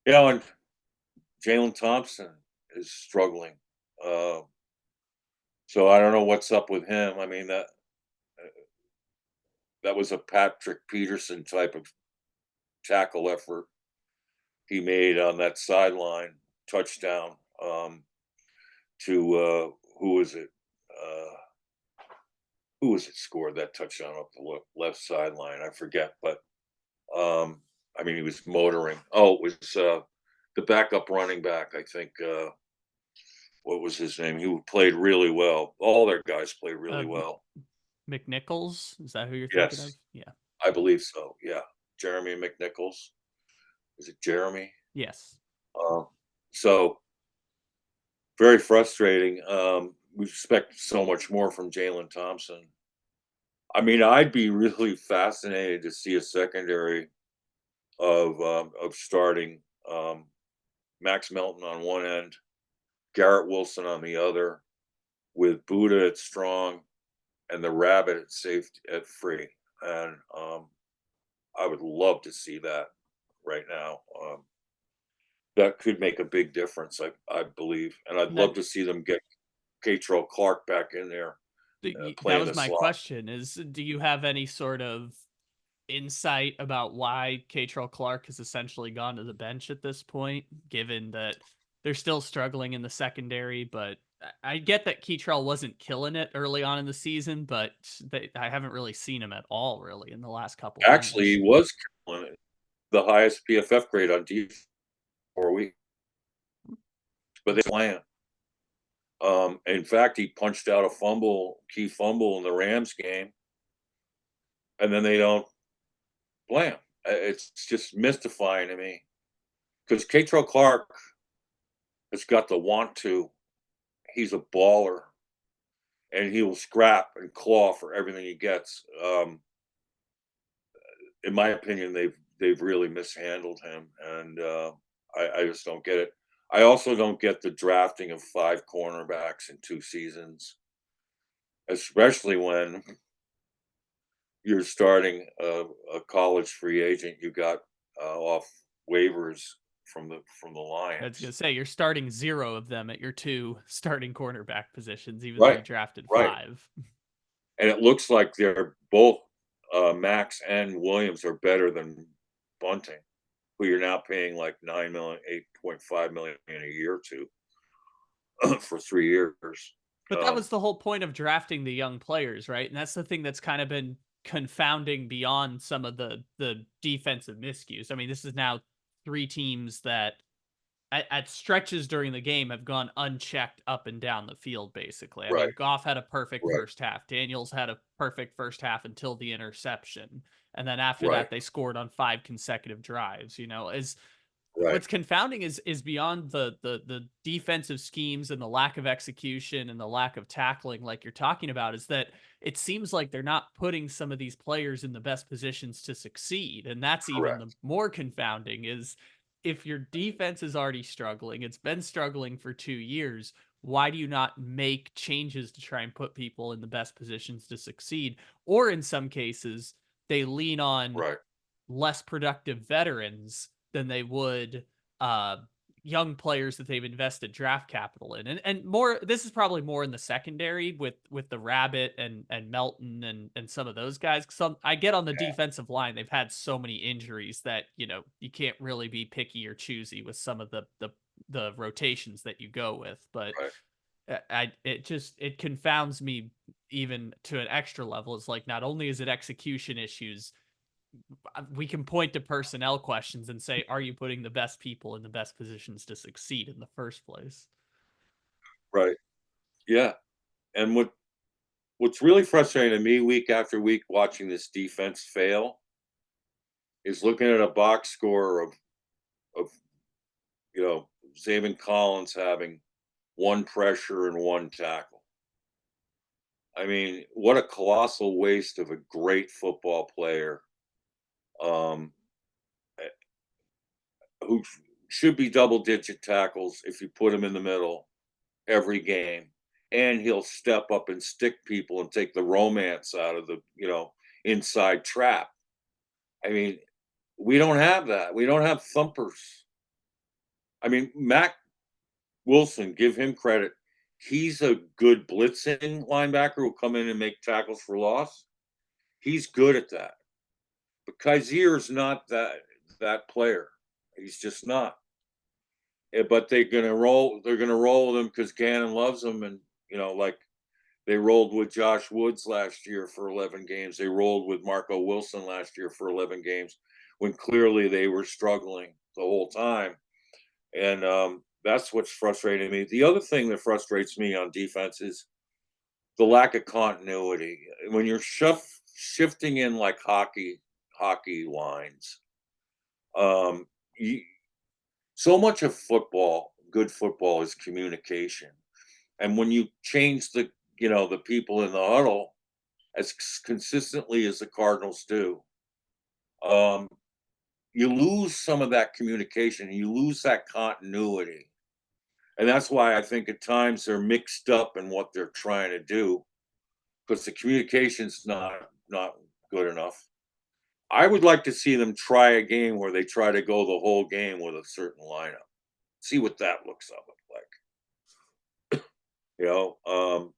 S2: and Jalen Thompson is struggling. So I don't know what's up with him. I mean, that was a Patrick Peterson type of tackle effort he made on that sideline touchdown to who was it? Who was it scored that touchdown up the left sideline? I forget, but I mean, he was motoring. Oh, it was the backup running back. I think. What was his name? He played really well. All their guys played really well.
S1: McNichols, is that who you're thinking of?
S2: Yes,
S1: Yeah.
S2: I believe so. Yeah, Jeremy McNichols. Is it Jeremy?
S1: Yes.
S2: So very frustrating. We expect so much more from Jalen Thompson. I mean, I'd be really fascinated to see a secondary of starting Max Melton on one end, Garrett Wilson on the other, with Buddha at strong and the Rabbit at safety at free. And I would love to see that right now. That could make a big difference, I believe. And I'd love
S1: That
S2: to see them get Catrell Clark back in there
S1: that
S2: playing
S1: was
S2: the
S1: my
S2: slot.
S1: question, is do you have any sort of insight about why Catrell Clark has essentially gone to the bench at this point, given that they're still struggling in the secondary? But I get that Catrell wasn't killing it early on in the season, but I haven't really seen him at all really in the last couple
S2: Actually,
S1: games.
S2: he was killing it. The highest PFF grade on defense for a week, but they playing. In fact, he punched out a key fumble in the Rams game, and then they don't play him. It's just mystifying to me because Catrell Clark has got the want to. He's a baller, and he will scrap and claw for everything he gets. In my opinion, they've really mishandled him, and I just don't get it. I also don't get the drafting of 5 cornerbacks in 2 seasons, especially when you're starting a college free agent you got off waivers from the
S1: I was gonna
S2: Lions.
S1: say you're starting 0 of them at your 2 starting cornerback positions, even though
S2: Right,
S1: you drafted
S2: right.
S1: 5.
S2: And it looks like they're both Max and Williams are better than Bunting, who you're now paying like 9 million, 8.5 million a year to. for 3 years.
S1: But that was the whole point of drafting the young players, right? And that's the thing that's kind of been confounding beyond some of the defensive miscues. I mean, this is now 3 teams that at stretches during the game have gone unchecked up and down the field, basically. I
S2: Right,
S1: mean, Goff had a perfect
S2: right,
S1: first half. Daniels had a perfect first half until the interception. And then after
S2: right,
S1: that, they scored on 5 consecutive drives. Is
S2: right,
S1: what's confounding is beyond the defensive schemes and the lack of execution and the lack of tackling like you're talking about, is that it seems like they're not putting some of these players in the best positions to succeed. And that's even the
S2: correct.
S1: more confounding, is if your defense is already struggling, it's been struggling for 2 years, why do you not make changes to try and put people in the best positions to succeed? Or in some cases, they lean on
S2: Right,
S1: less productive veterans than they would uh young players that they've invested draft capital in. And more, this is probably more in the secondary with the Rabbit and Melton and some of those guys. Some I get on the defensive line, they've had so many injuries that, you can't really be picky or choosy with some of the rotations that you go with. But
S2: right,
S1: it confounds me even to an extra level. It's like, not only is it execution issues, we can point to personnel questions and say, are you putting the best people in the best positions to succeed in the first place?
S2: right. Yeah, and what's really frustrating to me week after week watching this defense fail is looking at a box score of Zaven Collins having 1 pressure and 1 tackle. I mean, what a colossal waste of a great football player, um, eh, who should be double-digit tackles if you put him in the middle every game, and he'll step up and stick people and take the romance out of the, inside trap. I mean, we don't have that. We don't have thumpers. I mean, Mac Wilson, give him credit. He's a good blitzing linebacker who'll come in and make tackles for loss. He's good at that. But Kazier's not that player. He's just not. But they're gonna roll with him because Gannon loves him, and like they rolled with Josh Woods last year for 11 games. They rolled with Marco Wilson last year for 11 games when clearly they were struggling the whole time. And that's what's frustrating me. The other thing that frustrates me on defense is the lack of continuity. When you're shifting in like hockey lines, um, you, so much of football, good football, is communication. And when you change the people in the huddle as consistently as the Cardinals do, um, you lose some of that communication. You lose that continuity. And that's why I think at times they're mixed up in what they're trying to do because the communication's not good enough. I would like to see them try a game where they try to go the whole game with a certain lineup. See what that looks like. You know,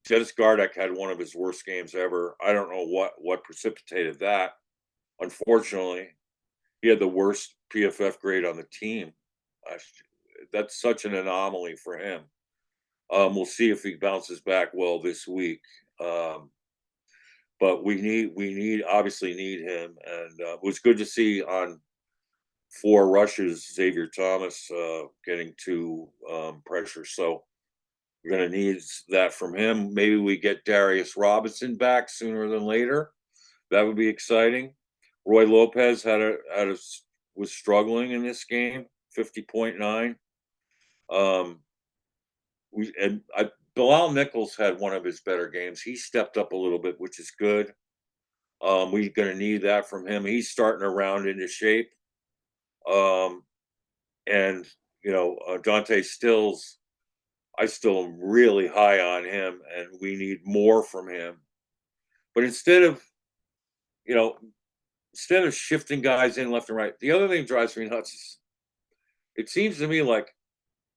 S2: Dennis Gardeck had one of his worst games ever. I don't know what precipitated that. Unfortunately, he had the worst PFF grade on the team. That's such an anomaly for him. We'll see if he bounces back well this week. But we obviously need him, and it was good to see on 4 rushes Xavier Thomas getting 2 pressure. So we're going to need that from him. Maybe we get Darius Robinson back sooner than later. That would be exciting. Roy Lopez was struggling in this game, 50.9. Um, Bilal Nichols had one of his better games. He stepped up a little bit, which is good. We're going to need that from him. He's starting to round into shape. And Dante Stills, I still am really high on him, and we need more from him. But you know, instead of shifting guys in left and right, the other thing that drives me nuts is it seems to me like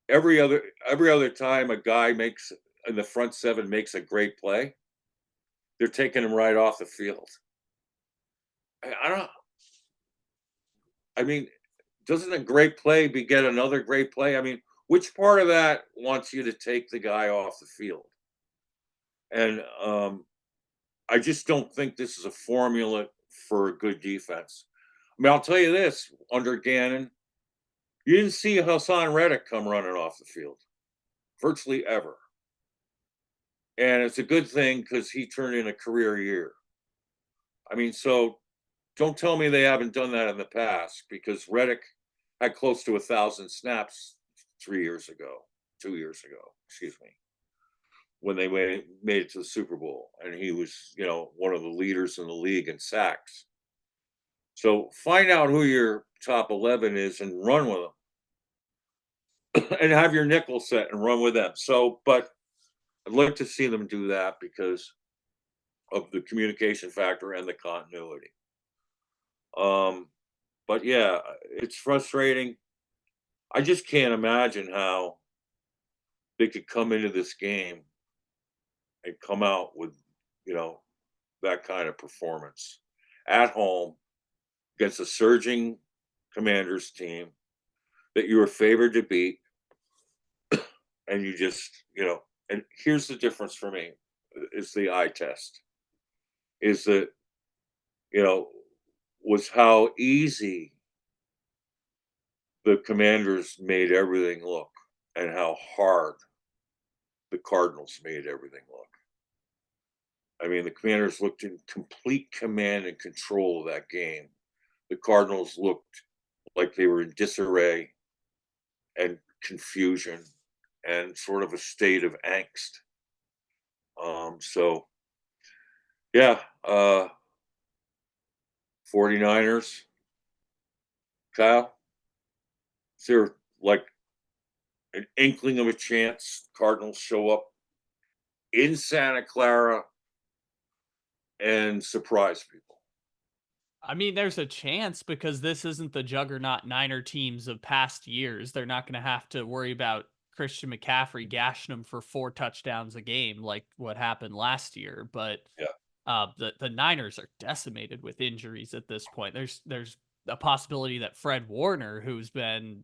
S2: every other time a guy makes in the front 7 makes a great play, they're taking him right off the field. I don't. I mean, doesn't a great play beget another great play? I mean, which part of that wants you to take the guy off the field? And I just don't think this is a formula for a good defense. I mean, I'll tell you this: under Gannon, you didn't see Hassan Reddick come running off the field virtually ever, and it's a good thing because he turned in a career year. I mean, so don't tell me they haven't done that in the past, because Reddick had close to 1,000 snaps 3 years ago, 2 years ago, excuse me, when they made it to the Super Bowl, and he was, one of the leaders in the league in sacks. So find out who your top 11 is and run with them, and have your nickel set and run with them. So, but I'd like to see them do that because of the communication factor and the continuity. But yeah, it's frustrating. I just can't imagine how they could come into this game and come out with, you know, that kind of performance at home against a surging Commanders team that you were favored to beat. And you just, and here's the difference for me is the eye test is that, was how easy the Commanders made everything look and how hard the Cardinals made everything look. I mean, the Commanders looked in complete command and control of that game. The Cardinals looked like they were in disarray and confusion and sort of a state of angst. So, yeah, 49ers, Kyle, is there like an inkling of a chance Cardinals show up in Santa Clara and surprise people?
S1: I mean, there's a chance because this isn't the juggernaut Niner teams of past years. They're not going to have to worry about Christian McCaffrey gashing them for 4 touchdowns a game like what happened last year. But
S2: Yeah,
S1: the Niners are decimated with injuries at this point. There's a possibility that Fred Warner, who's been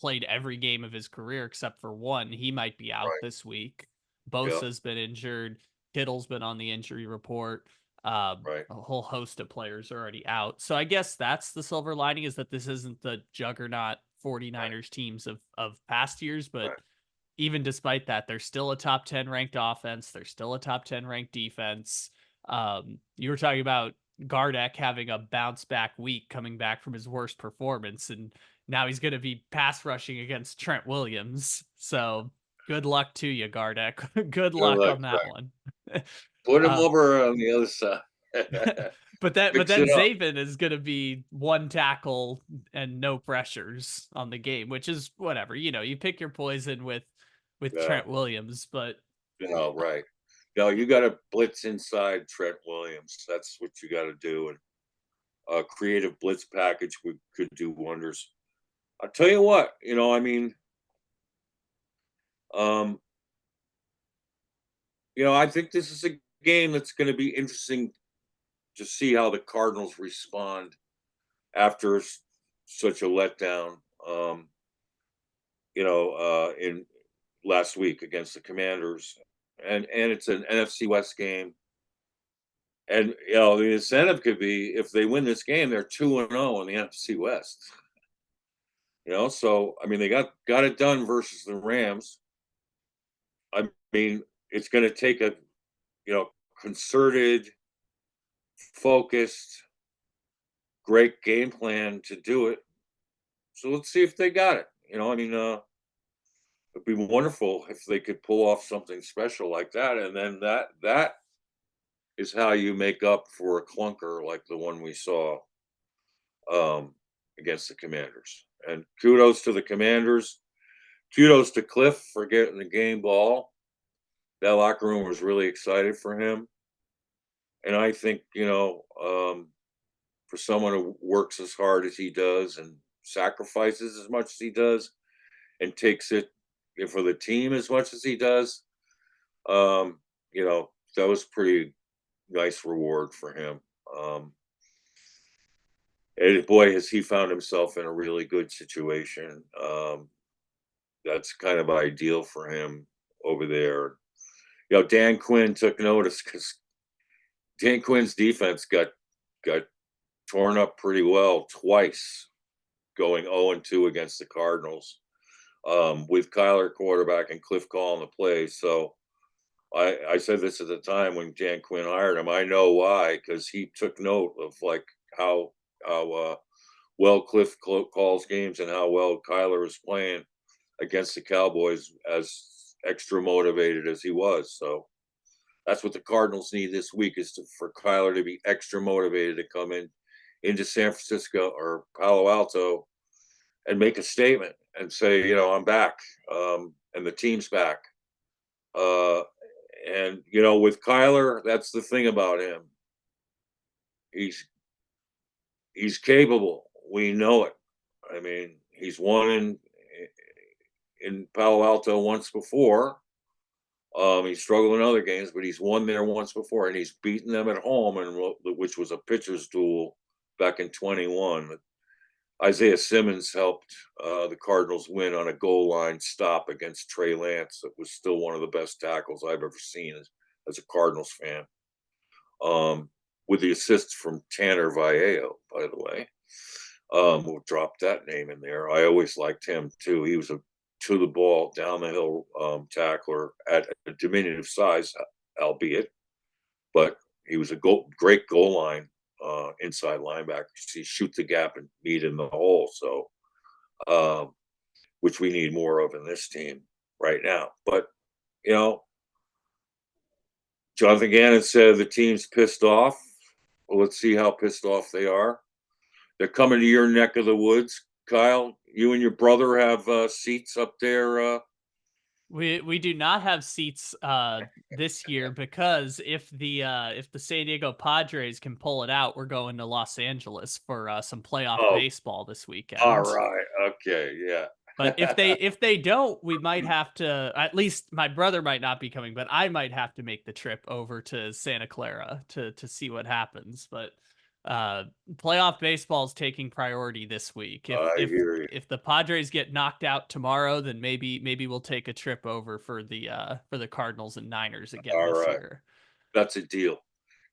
S1: played every game of his career except for one, he might be out
S2: right.
S1: this week.
S2: Yeah,
S1: Bosa's been injured. Kittle's been on the injury report.
S2: right.
S1: A whole host of players are already out. So I guess that's the silver lining, is that this isn't the juggernaut
S2: Right.
S1: 49ers teams of past years. But
S2: Right.
S1: even despite that, they're still a top 10 ranked offense. They're still a top 10 ranked defense. You were talking about Gardeck having a bounce back week coming back from his worst performance, and now he's going to be pass rushing against Trent Williams. So good luck to you, Gardeck. Good
S2: Good
S1: luck
S2: luck.
S1: on that
S2: Right.
S1: one.
S2: Put him
S1: uh,
S2: over on the other side.
S1: but
S2: Fix
S1: then
S2: it up.
S1: Zaven is going to be 1 tackle and no pressures on the game, which is whatever. You pick your poison with
S2: Yeah.
S1: Trent Williams, but
S2: Right. No, you got to blitz inside Trent Williams. That's what you got to do. And a creative blitz package could do wonders. I'll tell you what, um, I think this is a game that's going to be interesting to see how the Cardinals respond after such a letdown. In last week against the Commanders, and it's an NFC West game. And the incentive could be, if they win this game, they're 2-0 in the NFC West. So I mean, they got it done versus the Rams. I mean, it's going to take a concerted, focused, great game plan to do it. So let's see if they got it. It'd be wonderful if they could pull off something special like that, and then that is how you make up for a clunker like the one we saw um, against the Commanders. And kudos to the Commanders. Kudos to Kliff for getting the game ball. That locker room was really excited for him. And I think, for someone who works as hard as he does and sacrifices as much as he does and takes it for the team as much as he does, um, that was pretty nice reward for him. And boy, has he found himself in a really good situation. that's kind of ideal for him over there. Dan Quinn took notice because Dan Quinn's defense got torn up pretty well twice, going 0-2 against the Cardinals, with Kyler quarterback and Kliff calling the plays. So I said this at the time when Dan Quinn hired him. I know why, because he took note of like how well Kliff calls games and how well Kyler was playing against the Cowboys, as extra motivated as he was. So that's what the Cardinals need this week, is for Kyler to be extra motivated to come into San Francisco or Palo Alto and make a statement and say, I'm back, and the team's back. And with Kyler, that's the thing about him. He's capable. We know it. I mean, he's won in Palo Alto once before. He struggled in other games, but he's won there once before, and he's beaten them at home, which was a pitcher's duel back in 21. Isaiah Simmons helped the Cardinals win on a goal line stop against Trey Lance. That was still one of the best tackles I've ever seen as a Cardinals fan. With the assists from Tanner Vallejo, by the way. We'll drop that name in there. I always liked him too. He was a to the ball, down the hill tackler at a diminutive size, albeit, but he was a great goal line inside linebacker. He shoot the gap and meet in the hole. So, which we need more of in this team right now. But Jonathan Gannon said the team's pissed off. Well, let's see how pissed off they are. They're coming to your neck of the woods, Kyle. You and your brother have seats up there.
S1: We do not have seats this year, because if the San Diego Padres can pull it out, we're going to Los Angeles for some playoff
S2: Oh,
S1: baseball this
S2: all
S1: weekend.
S2: right. Okay. Yeah.
S1: But if they don't, we might have to. At least my brother might not be coming, but I might have to make the trip over to Santa Clara to see what happens. But playoff baseball is taking priority this week. If
S2: I
S1: if
S2: hear you.
S1: if the Padres get knocked out tomorrow, then maybe we'll take a trip over for the Cardinals and Niners again
S2: All
S1: this
S2: right.
S1: year.
S2: That's a deal.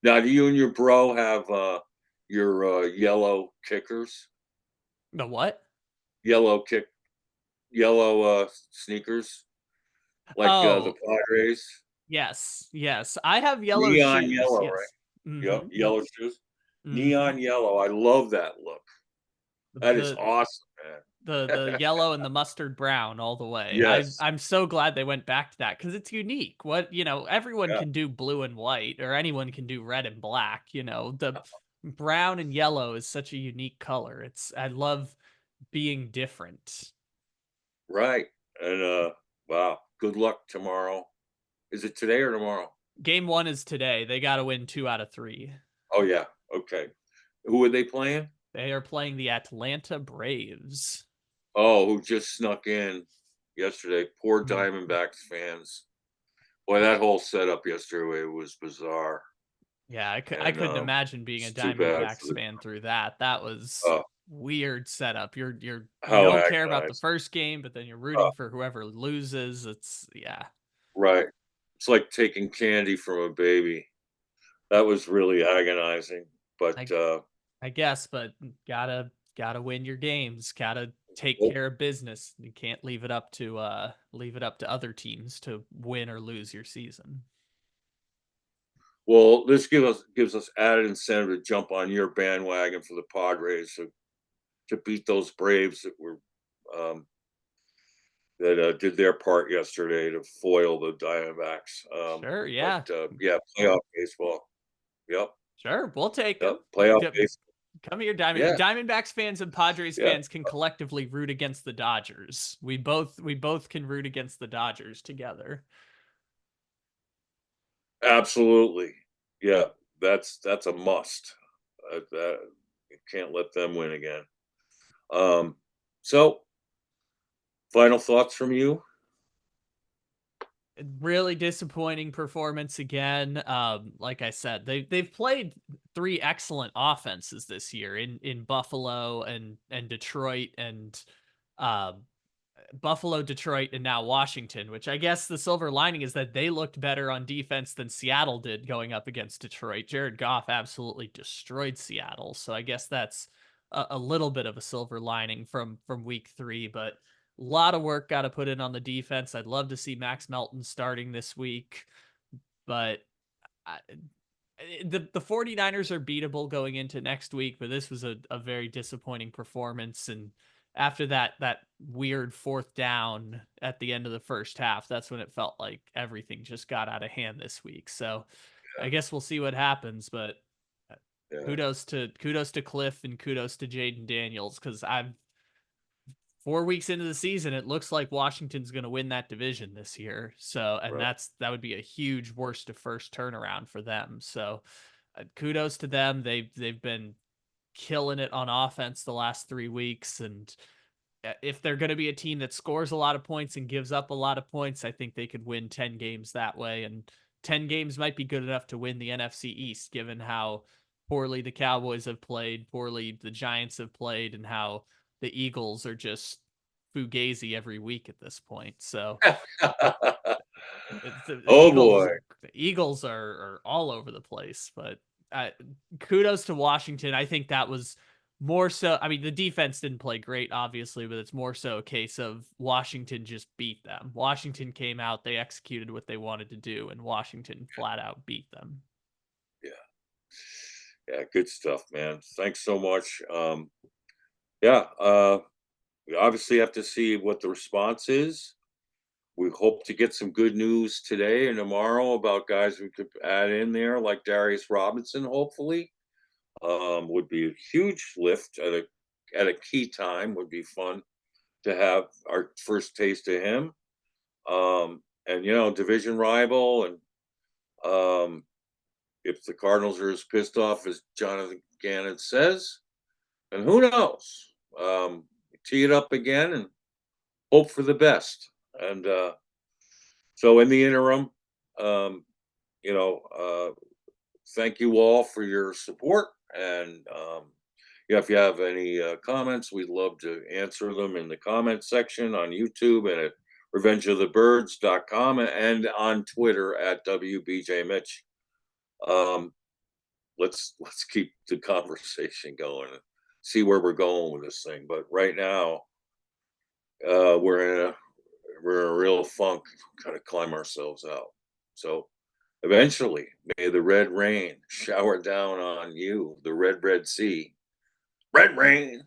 S2: Now, do you and your bro have your yellow kickers?
S1: The what?
S2: Yellow kick, yellow sneakers, like the
S1: Oh,
S2: Padres?
S1: yes. I have yellow
S2: Neon
S1: shoes.
S2: yellow, right?
S1: Yes.
S2: Yep,
S1: Mm-hmm.
S2: yellow shoes.
S1: Mm-hmm.
S2: Neon yellow. I love that look. That is
S1: The
S2: awesome,
S1: the
S2: man.
S1: yellow and the mustard brown all the way.
S2: Yes.
S1: I'm so glad they went back to that, because it's unique. Everyone
S2: Yeah.
S1: can do blue and white, or anyone can do red and black. The brown and yellow is such a unique color. I love being different.
S2: Right. And wow. Good luck tomorrow. Is it today or tomorrow?
S1: Game 1 is today. They got to win 2 out of 3.
S2: Oh yeah. Okay. Who are they playing?
S1: They are playing the Atlanta Braves.
S2: Oh, who just snuck in yesterday. Poor
S1: Mm.
S2: Diamondbacks fans. Boy, that whole setup yesterday was bizarre.
S1: Yeah, I
S2: And
S1: couldn't imagine being a
S2: it's too bad for
S1: Diamondbacks
S2: the
S1: fan through that. That was
S2: uh,
S1: weird setup. You
S2: how
S1: don't care about the
S2: agonized.
S1: first game, but then you're
S2: Uh,
S1: rooting for whoever loses. It's yeah.
S2: right. It's like taking candy from a baby. That was really agonizing. But
S1: I I guess, but gotta win your games. Gotta take
S2: oh,
S1: care of business. You can't leave it up to other teams to win or lose your season.
S2: well, this gives us added incentive to jump on your bandwagon for the Padres to beat those Braves um, that did their part yesterday to foil the Diamondbacks.
S1: Sure,
S2: But
S1: yeah.
S2: yeah, playoff baseball. Yep,
S1: Sure, we'll take
S2: yep,
S1: them.
S2: playoff baseball.
S1: Come here,
S2: Yeah,
S1: Diamondbacks fans and Padres
S2: yeah,
S1: fans can collectively root against the Dodgers. We both can root against the Dodgers together.
S2: absolutely. Yeah, that's a must. You can't let them win again. Um, so, final thoughts from you?
S1: Really disappointing performance again. Like I said, they've played 3 excellent offenses this year in Buffalo and Detroit, and um Buffalo, Detroit, and now Washington, which I guess the silver lining is that they looked better on defense than Seattle did going up against Detroit. Jared Goff absolutely destroyed Seattle. So I guess that's a little bit of a silver lining from week 3, but a lot of work got to put in on the defense. I'd love to see Max Melton starting this week, but I, the 49ers are beatable going into next week, but this was a very disappointing performance. And after that weird fourth down at the end of the first half, that's when it felt like everything just got out of hand this week. So I guess we'll see what happens, but
S2: Yeah.
S1: kudos to Kliff and kudos to Jayden Daniels, because I'm 4 weeks into the season, it looks like Washington's going to win that division this year. So, and
S2: Right.
S1: that would be a huge worst to first turnaround for them. So, kudos to them. They've been killing it on offense the last 3 weeks, and if they're going to be a team that scores a lot of points and gives up a lot of points, I think they could win 10 games that way. And 10 games might be good enough to win the NFC East, given how poorly the Cowboys have played, poorly the Giants have played, and how the Eagles are just fugazi every week at this point. So the
S2: Oh boy.
S1: Eagles are all over the place, but kudos to Washington. I think that was more so. I mean, the defense didn't play great, obviously, but it's more so a case of Washington just beat them. Washington came out, they executed what they wanted to do, and Washington flat out beat them.
S2: Yeah. Yeah. Good stuff, man. Thanks so much. Yeah. We obviously have to see what the response is. We hope to get some good news today and tomorrow about guys we could add in there, like Darius Robinson, hopefully. Would be a huge lift at a key time. Would be fun to have our first taste of him. And division rival, and if the Cardinals are as pissed off as Jonathan Gannon says, and who knows? Tee it up again and hope for the best. And so in the interim, um, thank you all for your support. And if you have any comments, we'd love to answer them in the comment section on YouTube and at revengeofthebirds.com and on Twitter at WBJMitch. Let's keep the conversation going and see where we're going with this thing. But right now, we're in a real funk, kind of climb ourselves out. So eventually, may the red rain shower down on you, the red sea. Red rain.